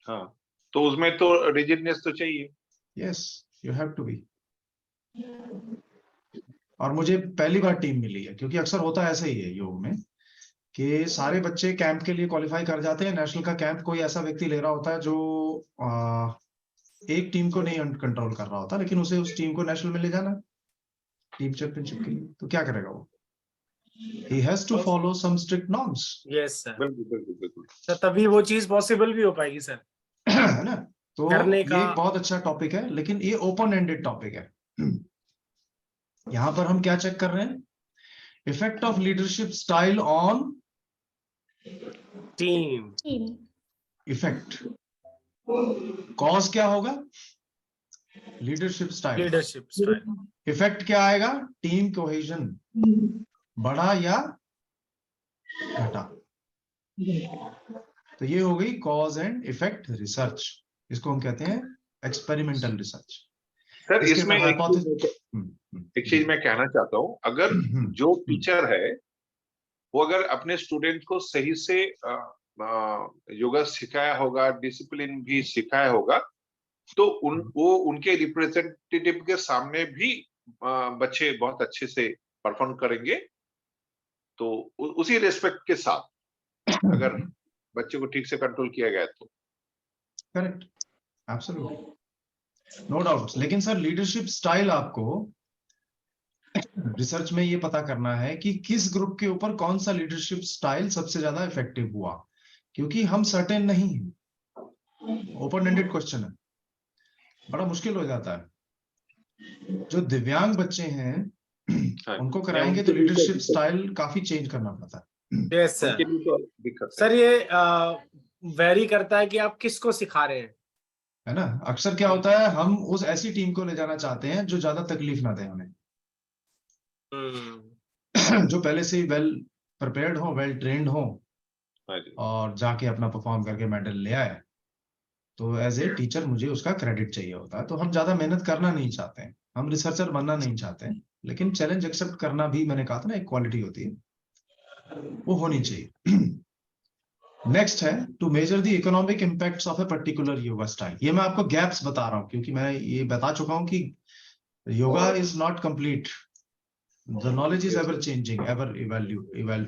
हाँ, तो उसमें तो रिजिडनेस तो चाहिए। Yes, you have to be. और मुझे पहली बार टीम मिली है, क्योंकि अक्सर होता है ऐसा ही है योग में कि सारे बच्चे कैंप के लिए क्वालिफाई कर जाते हैं, नेशनल का कैंप कोई ऐसा व्यक्ति ले रहा होता है जो एक टीम को नहीं कंट्रोल कर रहा होता, लेकिन उसे उस टीम को नेशनल में ले जाना है टीम चैंपियनशिप के लिए, तो क्या करेगा वो? He has to follow some strict norms. Yes sir, बिल्कुल बिल्कुल बिल्कुल। तो तभी वो चीज पॉसिबल भी हो पाएगी सर, है ना? तो करने ये का। एक बहुत अच्छा टॉपिक है, लेकिन ये ओपन एंडेड टॉपिक है। यहां पर हम क्या चेक कर रहे हैं? Effect of leadership style on team. team. Effect. Cause क्या होगा? Leadership style. Leadership style. Effect क्या आएगा? टीम कोहेजन, बढ़ा या घटा। तो ये हो गई कॉज एंड इफेक्ट रिसर्च, इसको हम कहते हैं एक्सपेरिमेंटल रिसर्च। सर इसके इसमें बाद एक चीज मैं कहना चाहता हूँ, अगर जो टीचर है वो अगर अपने स्टूडेंट को सही से योगा सिखाया होगा, डिसिप्लिन भी सिखाया होगा, तो वो उनके रिप्रेजेंटेटिव के सामने भी बच्चे बहुत अच्छे से परफॉर्म करेंगे। तो उसी रेस्पेक्ट के साथ अगर बच्चे को ठीक से कंट्रोल किया गया तो करेक्ट, एब्सोल्युटली, नो डाउट। लेकिन सर लीडरशिप स्टाइल आपको रिसर्च में ये पता करना है कि किस ग्रुप के ऊपर कौन सा लीडरशिप स्टाइल सबसे ज्यादा इफेक्टिव हुआ, क्योंकि हम सर्टेन नहीं हैं। ओपन एंडेड क्वेश्चन है, बड़ा मुश्किल हो जाता है। जो दिव्यांग बच्चे हैं उनको कराएंगे तो लीडरशिप स्टाइल काफी चेंज करना पड़ता है। यस उनके सर। लिए तो दिक्कत है। सर ये वेरी करता है कि आप किसको सिखा रहे हैं, है ना? अक्सर क्या होता है, हम उस ऐसी टीम को ले जाना चाहते हैं जो ज्यादा तकलीफ ना दे हमें, जो पहले से ही वेल प्रिपेयर्ड हो, वेल ट्रेन्ड हो, हाँ जी। और जाके अपना परफॉर्म करके मेडल ले आए। तो एज ए टीचर मुझे उसका क्रेडिट चाहिए होता है, तो हम ज्यादा मेहनत करना नहीं चाहते हैं, हम रिसर्चर बनना नहीं चाहते हैं, लेकिन चैलेंज एक्सेप्ट करना भी, मैंने कहा था ना, एक क्वालिटी होती है, वो होनी चाहिए। नेक्स्ट है to measure the economic impacts of a particular yoga style. ये मैं आपको गैप्स बता रहा हूँ, क्योंकि मैं ये बता चुका हूँ कि yoga is not complete, the knowledge is ever changing, ever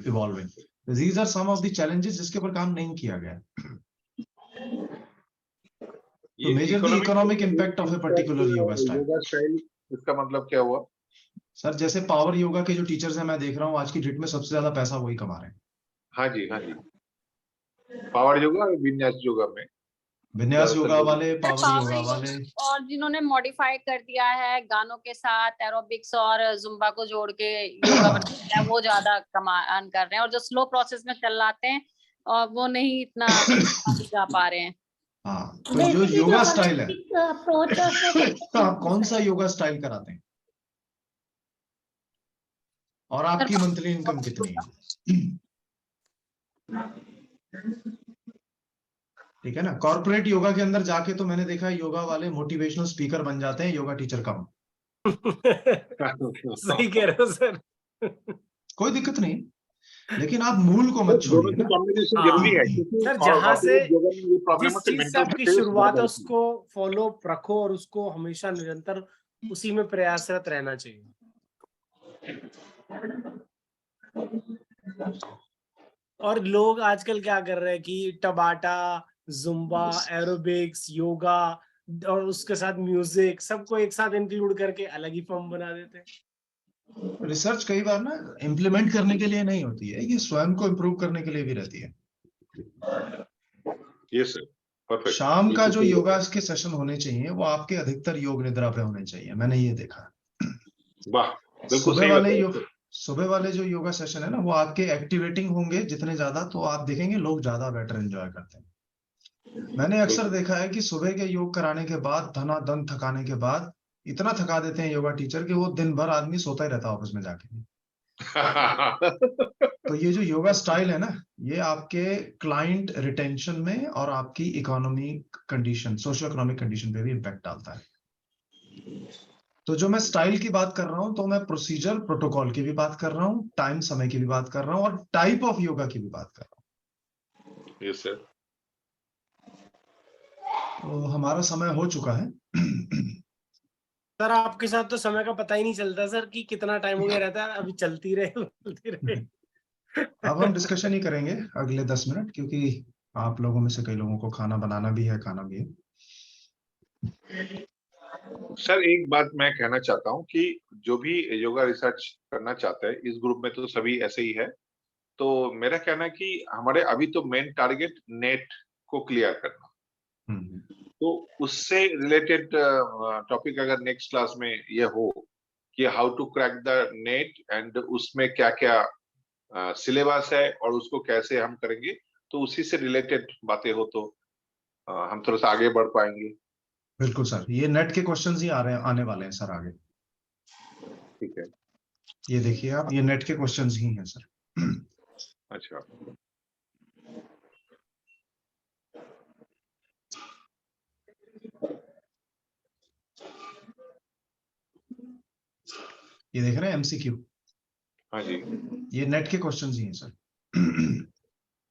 evolving. These are some of the challenges जिसके ऊपर काम नहीं किया गया। तो measure the economic impact of a particular yoga style. इसका मतलब क्या हुआ? सर जैसे पावर योगा के जो टीचर्स हैं, मैं देख रहा हूँ आज की डेट में सबसे ज्यादा पैसा वही कमा रहे हैं। हाँ जी, हाँ जी। पावर योगा और विन्यास योगा में, विन्यास योगा वाले, पावर योगा पावर वाले, और जिन्होंने मॉडिफाई कर दिया है गानों के साथ, एरोबिक्स और जुम्बा को जोड़ के योगा बना दिया है, वो ज्यादा कमान कर रहे हैं। और जो स्लो प्रोसेस में चल लाते हैं और वो नहीं इतना जा पा रहे हैं। हाँ, तो जो योगा स्टाइल है, अप्रोच आप कौन सा योगा स्टाइल कराते हैं और आपकी मंथली इनकम कितनी है? ठीक है ना? कॉर्पोरेट योगा के अंदर जाके तो मैंने देखा है योगा वाले मोटिवेशनल स्पीकर बन जाते हैं, योगा टीचर कम। सही कह रहे हो सर। कोई दिक्कत नहीं, लेकिन आप मूल को मत छोड़िए ना। कॉम्बिनेशन जरूरी है, क्योंकि सर जहाँ से प्रॉब्लम जिस चीज से आपकी शुरुआत है उसको फॉलो रखो और उसको हमेशा निरंतर उसी में प्रयासरत रहना चाहिए। और लोग आजकल क्या कर रहे हैं कि टबाटा, जुम्बा, एरोबिक्स, योगा और उसके साथ म्यूजिक सबको एक साथ इंक्लूड करके अलग ही फॉर्म बना देते हैं। रिसर्च कई बार ना इम्प्लीमेंट करने के लिए नहीं होती है, ये स्वयं को इम्प्रूव करने के लिए भी रहती है। Yes sir, perfect. शाम का जो योगा के सेशन होने चाहिए वो आपके अधिकतर योग निद्रा पे होने चाहिए, मैंने ये देखा। वाह, बिल्कुल सही बात है। सुबह वाले जो योगा सेशन है ना, वो आपके एक्टिवेटिंग होंगे जितने ज्यादा, तो आप देखेंगे लोग ज्यादा बेटर एंजॉय करते हैं। मैंने अक्सर देखा है कि सुबह के योग कराने के बाद धनाधन थकाने के बाद इतना थका देते हैं योगा टीचर कि वो दिन भर आदमी सोता ही रहता है ऑफिस में जाके। तो ये जो योगा स्टाइल है ना, ये आपके क्लाइंट रिटेंशन में और आपकी economic condition, socio economic condition पे भी इम्पैक्ट डालता है। तो जो मैं स्टाइल की बात कर रहा हूं, तो मैं प्रोसीजर प्रोटोकॉल की भी बात कर रहा हूं, टाइम समय की भी बात कर रहा हूं, और टाइप ऑफ योगा की भी बात कर रहा हूं। Yes sir. तो हमारा समय हो चुका है। सर आपके साथ तो समय का पता ही नहीं चलता सर कि कितना टाइम हो गया रहता है, अभी चलती रहे। अब हम डिस्कशन ही करेंगे अगले 10 मिनट, क्योंकि आप लोगों में से कई लोगों को खाना बनाना भी है, खाना भी है। सर एक बात मैं कहना चाहता हूँ कि जो भी योगा रिसर्च करना चाहता है, इस ग्रुप में तो सभी ऐसे ही है, तो मेरा कहना है कि हमारे अभी तो मेन टारगेट नेट को क्लियर करना। तो उससे रिलेटेड टॉपिक अगर नेक्स्ट क्लास में ये हो कि how to crack the NET and उसमें क्या क्या सिलेबस है और उसको कैसे हम करेंगे, तो उसी से रिलेटेड बातें हो तो हम थोड़ा सा आगे बढ़ पाएंगे। बिल्कुल सर, ये नेट के क्वेश्चंस ही आने वाले हैं सर आगे। ठीक है, ये देखिए आप, ये नेट के क्वेश्चंस ही हैं सर। अच्छा। ये देख रहे हैं एमसीक्यू, हाँ जी। ये नेट के क्वेश्चंस ही हैं सर।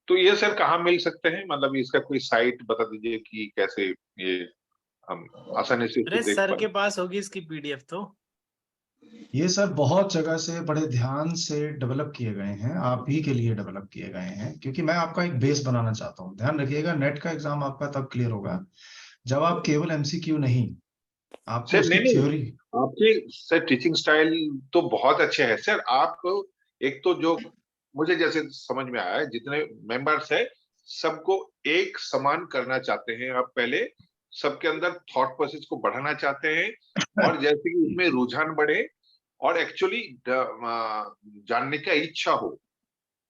तो ये सर कहाँ मिल सकते हैं, मतलब इसका कोई साइट बता दीजिए कि कैसे ये हम आसानी से अरे इसको देख सर पाए। के पास होगी इसकी पीडीएफ तो। ये सर बहुत जगह से बड़े ध्यान से डेवलप किए गए हैं, आप ही के लिए डेवलप किए गए हैं, क्योंकि मैं आपका एक बेस बनाना चाहता हूँ। ध्यान रखिएगा, नेट का एग्जाम आपका तब क्लियर होगा जब आप केवल एमसीक्यू नहीं, आपको सर उसकी नहीं, थ्योरी। आपके सर टीचिंग स्टाइल तो बहुत अच्छे है सर। आप एक तो जो मुझे जैसे समझ में आया है, जितने मेंबर्स है सबको एक समान करना चाहते हैं आप, पहले सबके अंदर थॉट प्रोसेस को बढ़ाना चाहते हैं, और जैसे कि उसमें रुझान बढ़े और एक्चुअली जानने का इच्छा हो।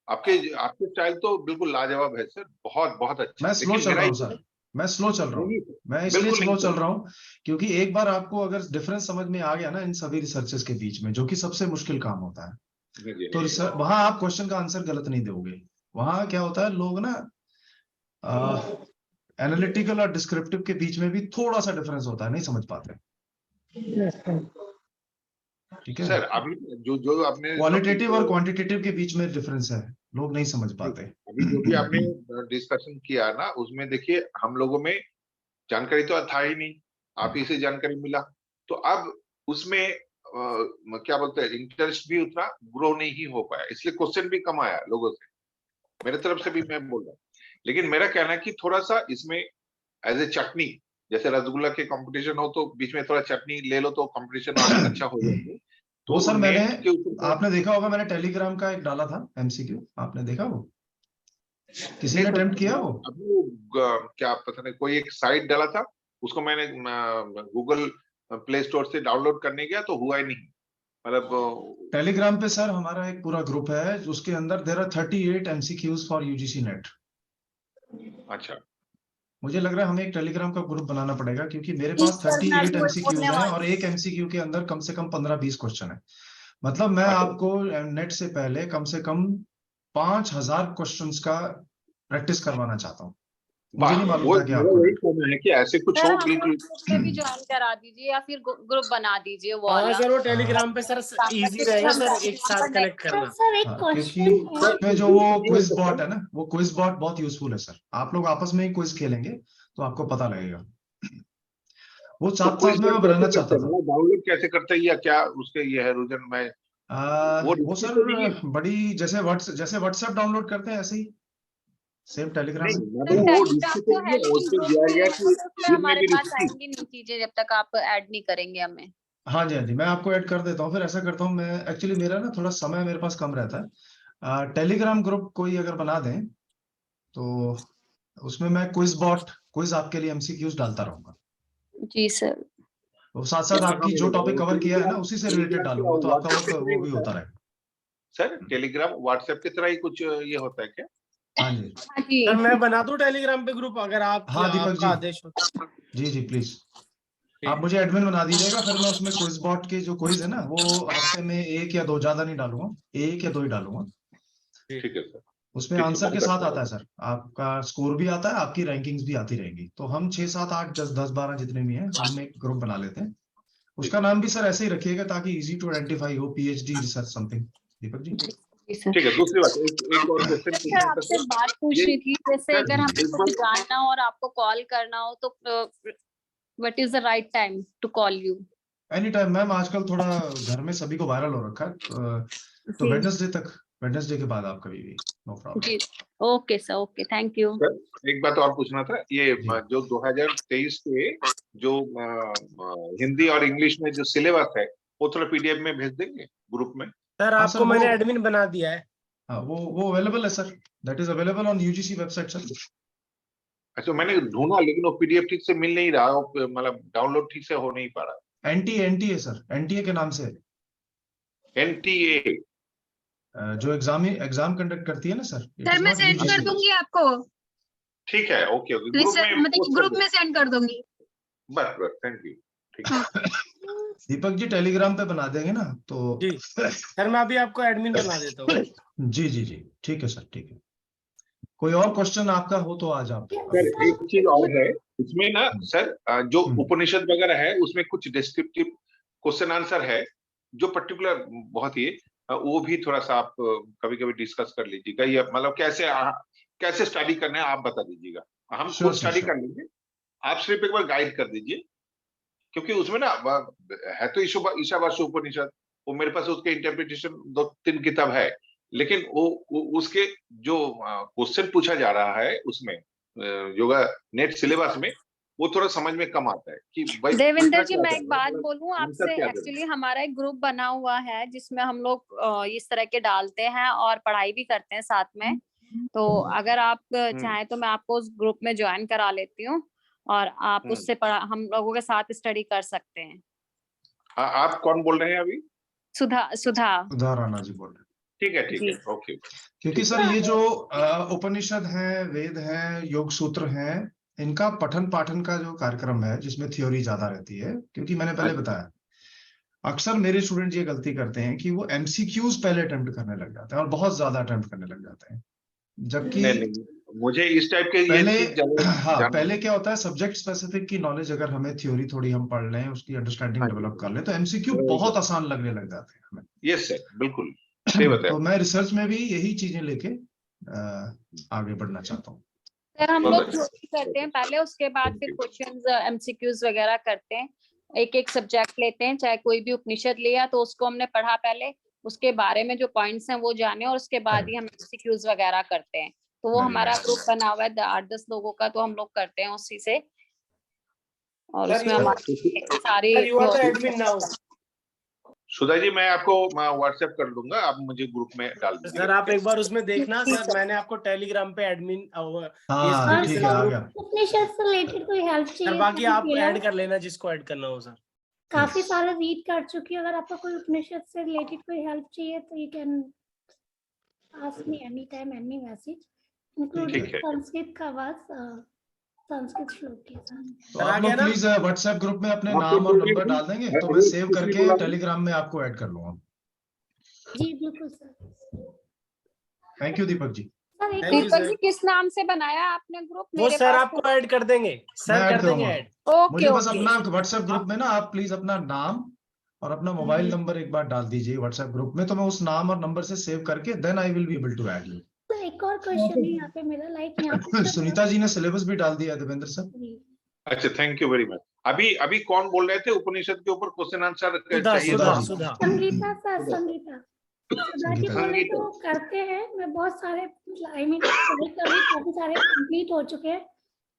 आपके आपके स्टाइल तो बिल्कुल लाजवाब है सर, बहुत बहुत अच्छा। मैं स्लो लेकिन चल मेरा रहा हूँ सर, मैं स्लो चल रहा हूँ। नहीं, मैं इसलिए बिल्कुल स्लो नहीं चल सर। रहा हूँ क्योंकि एक बार आपको अगर डिफरेंस समझ में आ गया ना इन सभी रिसर्चेस के बीच में, जो कि सबसे मुश्किल काम होता है, जी, तो वहां आप क्वेश्चन का आंसर गलत नहीं दोगे। वहां क्या होता है, लोग ना एनालिटिकल और डिस्क्रिप्टिव के बीच में भी थोड़ा सा डिफरेंस होता है, नहीं समझ पाते। ठीक है, सर अभी जो जो आपने क्वालिटेटिव और topic- क्वांटिटेटिव के बीच में डिफरेंस है, लोग नहीं समझ पाते। अभी जो भी आपने डिस्कशन किया ना, उसमें देखिए हम लोगों में जानकारी तो था ही नहीं, आप ही से जानकारी मिला, तो अब उसमें क्या बोलते हैं, इंटरेस्ट भी उतना ग्रो नहीं हो पाया, इसलिए क्वेश्चन भी कम आया लोगों से। मेरे तरफ से भी मैं बोल रहा हूँ, लेकिन मेरा कहना है कि थोड़ा सा इसमें एज ए चटनी, जैसे रसगुल्ला के कंपटीशन हो तो बीच में थोड़ा चटनी ले लो तो कंपटीशन और अच्छा हो जाएगा। वो तो सर मैंने, नेट के ऊपर आपने देखा होगा मैंने टेलीग्राम का एक डाला था एमसीक्यू, आपने देखा वो? किसी ने अटेम्प्ट किया वो? अभी क्या पता नहीं, कोई एक साइट डाला था, उसको मैंने गूगल प्ले स्टोर से डाउनलोड करने गया तो हुआ ही नहीं, मतलब टेलीग्राम पे सर हमारा एक पूरा ग्रुप है, उसके अंदर there are 38 MCQs for UGC NET. अच्छा। मुझे लग रहा है हमें एक टेलीग्राम का ग्रुप बनाना पड़ेगा, क्योंकि मेरे जी पास सर, मैं 38 भी वही एमसीक्यूज बोलने हैं वाली और एक एमसीक्यू के अंदर कम से कम 15-20 क्वेश्चन है। मतलब मैं अच्छा। आपको नेट से पहले कम से कम 5000 क्वेश्चंस का प्रैक्टिस करवाना चाहता हूँ। मुझे वाह, नहीं मालूम वो था कि मेरा आपको वही नेट। कहना है कि ऐसे कुछ सर हो, हम लोग बिल्कुल। ग्रुप में भी ज्वाइन करा दीजिए या फिर ग्रुप बना दीजिए वो हाँ वाला। सर, वो टेलीग्राम पे सर इजी रहेगा सर, एक साथ कनेक्ट सर करना। सर एक हाँ, क्योंकि क्वेश्चन है। उसमें जो वो क्विज बॉट है ना, वो क्विज बॉट बहुत यूजफुल है सर। आप लोग आपस में ही क्विज खेलेंगे तो आपको पता लगेगा। वो तो साथ क्विज साथ में बोर्ड मैं कैसे बनाना करते चाहता हैं, था। मतलब डाउनलोड कैसे करते हैं या क्या उसके ये है रुझान, मैं वो वो risky सर तो नहीं है? बड़ी जैसे व्हाट्सएप डाउनलोड करते हैं ऐसे ही सेम टेलीग्राम नहीं, में। मतलब वो टेलीग्राम रिस्की तो तो नहीं है, है, लेकिन उसमें ग्रुप दिया गया में कि उसमें इनमें हमारे भी पास रिस्की। आएंगी नहीं चीजें जब तक आप ऐड नहीं करेंगे हमें। हाँ जी, हाँ जी, मैं आपको ऐड कर देता हूँ। फिर ऐसा करता हूँ मैं, एक्चुअली मेरा ना थोड़ा समय मेरे पास कम रहता है। टेलीग्राम ग्रुप कोई अगर बना दें तो उसमें मैं क्विज आपके लिए एमसीक्यूज डालता रहूंगा। जी सर। तो साथ साथ आपकी जो टॉपिक कवर किया है ना उसी से रिलेटेड टेलीग्राम डालूंगा, क्या तो आपका व्हाट्सएप की तरह वो ही भी होता होता है रहेगा। सर? टेलीग्राम व्हाट्सएप की तरह ही कुछ ये होता है क्या? हाँ जी, हाँ जी सर मैं बना दूं टेलीग्राम पे ग्रुप अगर आप हाँ दीपक आपका जी, आदेश हो। जी जी प्लीज ठीक आप है। मुझे एडमिन बना दीजिएगा, फिर मैं उसमें क्विज बॉट के जो क्विज है ना वो हफ्ते में 1 या 2, ज्यादा नहीं डालूंगा, 1 या 2 ही डालूंगा। ठीक है सर। उसमें ठीक है, आंसर के बहुत साथ अच्छा आता है सर, आपका स्कोर भी आता है, आपकी रैंकिंग्स भी आती रहेंगी। तो हम 6, 7, 8, 10, 12 जितने भी हैं हम एक ग्रुप बना लेते हैं। उसका नाम भी सर ऐसे ही रखिएगा ताकि इजी टू आइडेंटिफाई हो, PhD research something. Deepak ji जी सर। ठीक है। दूसरी बात, एक और क्वेश्चन सर पूछना था आपसे सर। बात ये पूछनी थी, जैसे सर अगर हमें एक कुछ बार जानना हो और आपको कॉल करना हो तो what is the right time to call you? Any time ma'am, आजकल थोड़ा घर में सभी को वायरल हो रखा है, तो जी वेडनेसडे के बाद आप कभी भी, नो प्रॉब्लम। जी okay sir, okay, thank you. Sir एक बात और पूछना था। ये जी। जो 2023 के जो हिंदी और इंग्लिश में जो सिलेबस है वो थोड़ा पीडीएफ में भेज देंगे ग्रुप में। सर हाँ आपको सर, मैंने वो एडमिन बना दिया है। हाँ वो अवेलेबल है sir, that is available on UGC website sir. अच्छा, मैंने ढूंढा लेकिन वो पीडीएफ ठीक से मिल नहीं रहा, मतलब डाउनलोड ठीक से हो नहीं पा रहा। एनटीए सर, एनटीए के नाम से है। एनटीए? जो एग्जाम कंडक्ट करती है ना सर, इट सर इज मैं नॉट सेंड कर यूजीसी। दूंगी आपको, ठीक है, ओके ओके, ग्रुप में मतलब पोस्ट कर ग्रुप देंगे। में सेंड कर दूंगी। बस बस, थैंक यू। ठीक है। दीपक जी टेलीग्राम पे बना देंगे ना तो जी सर मैं अभी आपको एडमिन बना देता हूँ। जी जी जी, ठीक है सर, ठीक है। कोई और क्वेश्चन आपका हो तो आज आप सर अभी। एक चीज और है इसमें ना सर, जो हम्म। उपनिषद वगैरह है उसमें कुछ डिस्क्रिप्टिव क्वेश्चन आंसर है जो पर्टिकुलर बहुत ही वो भी थोड़ा सा आप कभी कभी डिस्कस कर लीजिएगा, या मतलब कैसे स्टडी करना है आप बता दीजिएगा। हम श्योर खुद सर, स्टडी श्योर। कर लेंगे, आप सिर्फ एक बार गाइड कर दीजिए। क्योंकि उसमें ना है तो ईशावास्य उपनिषद, वो मेरे पास उसके इंटरप्रिटेशन 2-3 किताब है, लेकिन वो उसके जो क्वेश्चन पूछा जा रहा है उसमें योगा नेट सिलेबस में वो थोड़ा समझ में कम आता है कि भाई देवेंद्र पूछना जी क्या मैं जा एक रहा है, बात मतलब बोलूं आंसर आपसे, क्या दे रहा एक्चुअली हमारा एक ग्रुप बना हुआ है जिसमें हम लोग इस तरह के डालते हैं और पढ़ाई भी करते हैं साथ में। तो अगर आप चाहें तो मैं आपको उस ग्रुप में ज्वाइन करा लेती हूँ और आप है। उससे हम लोगों के साथ स्टडी कर सकते हैं। आप कौन बोल रहे हैं अभी? सुधा सुधा सुधा राणा जी बोल रहे हैं। ठीक जी। है, ओके। क्योंकि ठीक सर है। ये जो उपनिषद है, वेद है, योग सूत्र है, इनका पठन पाठन का जो कार्यक्रम है जिसमें थ्योरी ज्यादा रहती है, क्योंकि मैंने पहले अच्छा। बताया अक्सर मेरे स्टूडेंट ये गलती करते हैं कि वो एमसीक्यूज पहले अटेम्प्ट करने लग जाते हैं और बहुत ज्यादा अटेम्प्ट करने लग जाते हैं, जबकि नहीं, मुझे इस टाइप के ये पहले चीज ज्यादा हाँ, जानना पहले है। क्या होता है, सब्जेक्ट स्पेसिफिक की नॉलेज अगर हमें थ्योरी थोड़ी हम पढ़ लें, उसकी अंडरस्टैंडिंग हाँ जी, डेवलप कर लें तो एमसीक्यू बहुत आसान लगने लग जाते हैं हमें। यस सर, बिल्कुल सही बताया। तो मैं रिसर्च में भी यही चीजें लेके आगे बढ़ना चाहता हूँ। सर हम बहुत लोग अच्छा। थ्योरी करते हैं पहले, उसके बाद Thank फिर you. क्वेश्चंस एमसीक्यूज वगैरह करते हैं। एक एक सब्जेक्ट लेते हैं, चाहे कोई भी उपनिषद लिया तो उसको हमने पढ़ा पहले, उसके बारे में जो पॉइंट्स हैं वो जाने और उसके बाद ही हम एमसीक्यूज वगैरह करते हैं। तो वो Very हमारा nice. ग्रुप बना हुआ है 8-10 लोगों का, तो हम लोग करते हैं उसी से। और सर उसमें यू हमारी सारी sir you are the admin now. Sudha ji, मैं आपको व्हाट्सएप कर दूंगा, आप मुझे ग्रुप में डाल सर दीजिएगा। आप एक बार उसमें देखना सर, मैंने आपको टेलीग्राम पे एडमिन हाँ और ठीक है, आ गया। उपनिषद से रिलेटेड कोई हेल्प सर चाहिए बाकी तो आप भी ऐड कर लेना जिसको ऐड करना हो सर। काफी Yes. सारे रीड कर चुकी हूँ, अगर आपको कोई उपनिषद से रिलेटेड कोई हेल्प चाहिए तो you can ask me any time, any message, including ठीक है। संस्कृत का बस संस्कृत श्लोक के साथ। तो सर आ आप गया लोग ना? प्लीज व्हाट्सएप ग्रुप में अपने आप नाम और बोलिए नंबर भी, डाल देंगे तो मैं रोज सेव किसी करके बुला लें। टेलीग्राम में आपको ऐड कर लूंगा। जी बिल्कुल sir. Thank you Deepak ji. Sir एक थैंक यू दीपक सर। जी किस नाम से बनाया आपने ग्रुप? वो मेरे सर पास आपको ऐड कर देंगे, मैं सर ऐड कर देंगे करूंगा, ऐड। ओके मुझे बस ओके। अपना व्हाट्सएप ग्रुप में ना आप प्लीज अपना नाम और अपना मोबाइल नंबर एक बार डाल दीजिए व्हाट्सएप ग्रुप में, तो मैं उस नाम और नंबर से सेव करके then I will be able to add you. Sir एक और क्वेश्चन है यहाँ पे मेरा, लाइक यहाँ पे सुनीता जी ने सिलेबस भी डाल दिया है देवेंद्र सर। अच्छा, थैंक यू वेरी मच। अभी कौन बोल रहे थे उपनिषद के ऊपर क्वेश्चन आंसर सुधा चाहिए सुधा था? जी। सुधा। संगीता सर, संगीता सुधा जी संगीता बोले जी। तो करते हैं, मैं बहुत सारे आई मीन काफी सारे कंप्लीट हो चुके हैं,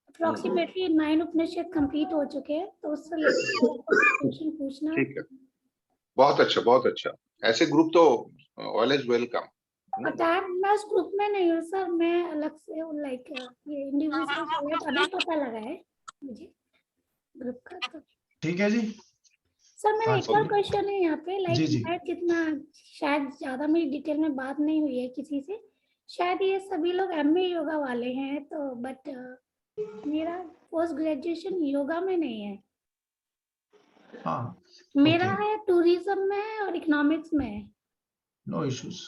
अप्रोक्सीमेटली 9 उपनिषद कंप्लीट हो चुके हैं, तो उससे रिलेटेड क्वेश्चन पूछना है। ठीक है, बहुत अच्छा, बहुत अच्छा। ऐसे ग्रुप तो ऑलवेज वेलकम। अटैक मैं उस ग्रुप में नहीं हूँ सर, मैं अलग से लाइक ये इंडिविजुअल अभी पता लगा है मुझे ग्रुप का। तो ठीक है जी। सर मेरा हाँ, एक और क्वेश्चन है यहाँ पे, लाइक जी जी। मैं कितना शायद ज्यादा मेरी डिटेल में बात नहीं हुई है किसी से, शायद ये सभी लोग एमए योगा वाले हैं, तो बट मेरा पोस्ट ग्रेजुएशन योगा में नहीं है, हाँ, मेरा okay. है टूरिज्म में है और इकोनॉमिक्स में है। No issues.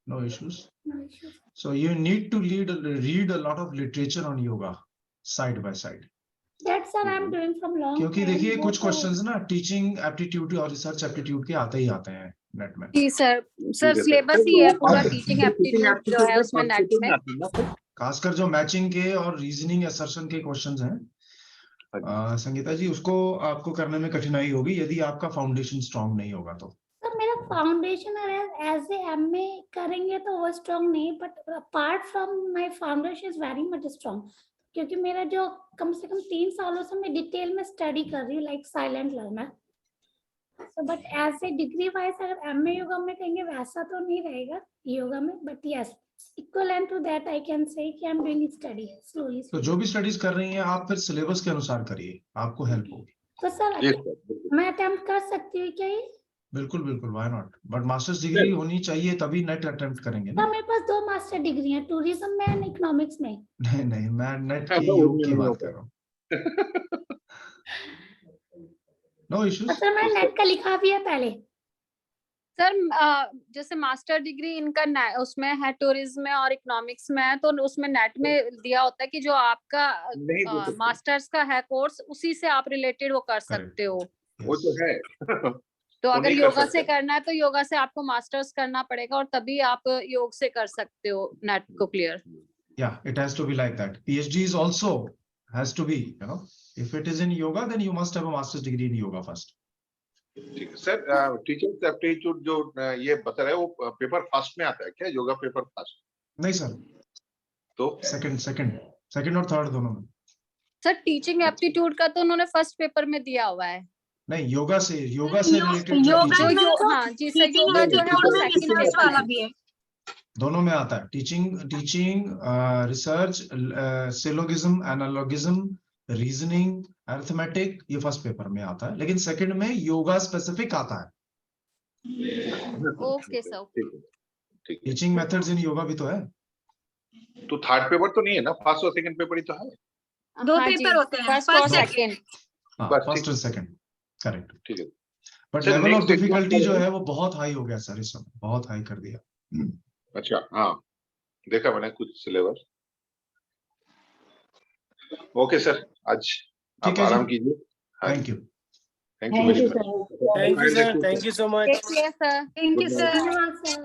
No issues. No issues. So you need to read a lot of literature on yoga side by side. That's what I'm doing from long क्योंकि time. देखिए वो कुछ तो- क्वेश्चंस ना टीचिंग एप्टीट्यूड और research aptitude के आते ही आते हैं नेट में। जी सर, सर ठीक है, सिलेबस सर। ही है पूरा और टीचिंग teaching एप्टीट्यूड जो है उसमें नेट aptitude में। आती है ना सर? खासकर जो मैचिंग के और रीजनिंग असर्शन के क्वेश्चंस हैं, संगीता जी, उसको आपको करने में कठिनाई होगी यदि आपका फाउंडेशन स्ट्रांग नहीं होगा तो। सर मेरा फाउंडेशन एज ए एमए करेंगे तो वो स्ट्रांग नहीं, but apart from my foundation is very much strong, क्योंकि मेरा जो कम से कम 3 सालों से मैं डिटेल में स्टडी कर रही हूँ like silent learner. So but as a degree wise अगर एमए योगा में कहेंगे वैसा तो नहीं रहेगा योगा में, but yes equivalent to that I can say कि I am doing study slowly. तो जो भी स्टडीज कर रही हैं आप फिर सिलेबस के अनुसार करिए, आपको हेल्प होगी। तो सर Yes, sir, बिल्कुल। मैं अटेम्प्ट कर सकती हूँ क्या ये? बिल्कुल बिल्कुल, why not, but masters degree होनी चाहिए तभी नेट अटेम्प्ट करेंगे तो ना। मेरे पास 2 मास्टर डिग्री हैं, टूरिज्म में एंड इकोनॉमिक्स में। नहीं नहीं, मैं नेट हाँ, की तो योग नहीं की बात होता। कर रहा हूँ। No issues. सर मैंने नेट का लिखा भी है पहले। सर जैसे मास्टर डिग्री इनका उसमें है टूरिज्म में और इकोनॉमिक्स में है, तो उसमें नेट में दिया होता है कि जो आपका नहीं दे सकते। मास्टर्स का है कोर्स उसी से आप रिलेटेड वो कर सकते हो। वो तो है। तो वो अगर नहीं कर योगा सकते। से करना है तो योगा से आपको मास्टर्स करना पड़ेगा और तभी आप योग से कर सकते हो नेट को clear. Yeah, it has to be like that. PhD is also has to be, you know, if it is in yoga, then you must have a master's degree in yoga first. ठीक है sir. Teachers aptitude जो ये बता रहे हैं वो paper first में आता है क्या? Yoga paper first? नहीं सर, तो सेकंड और थर्ड दोनों में। सर टीचिंग एप्टीट्यूड का तो उन्होंने फर्स्ट पेपर में दिया हुआ है। नहीं, योगा से रिलेटेड योगा जो में तो हाँ जी सर, teaching योगा जो है वो aptitude में सेकंड research पेपर वाला है। भी है। दोनों में आता है। Teaching research, syllogism, analogism, reasoning, arithmetic, ये फर्स्ट पेपर में आता है, लेकिन सेकंड में योगा स्पेसिफिक आता है। Okay sir. ठीक है, ठीक है। टीचिंग मेथड्स इन योगा भी तो है। तो थर्ड पेपर तो नहीं है ना? फर्स्ट और सेकंड पेपर ही तो है। 2 हाँ जी, पेपर होते हैं, फर्स्ट और first, सेकंड। हाँ, बस फर्स्ट ठीक और सेकंड, करेक्ट। ठीक है। But sir, level of next exam difficulty जो करें। है वो बहुत हाई हो गया सर, इस समय बहुत हाई कर दिया। अच्छा, हाँ, देखा मैंने कुछ सिलेबस। ओके सर, आज आप ठीक है आराम जी, कीजिए। हाँ thank you. Thank you Thank very you, much. sir. Thank you sir, thank you so much. Take care sir. Thank you, Good sir. धन्यवाद सर।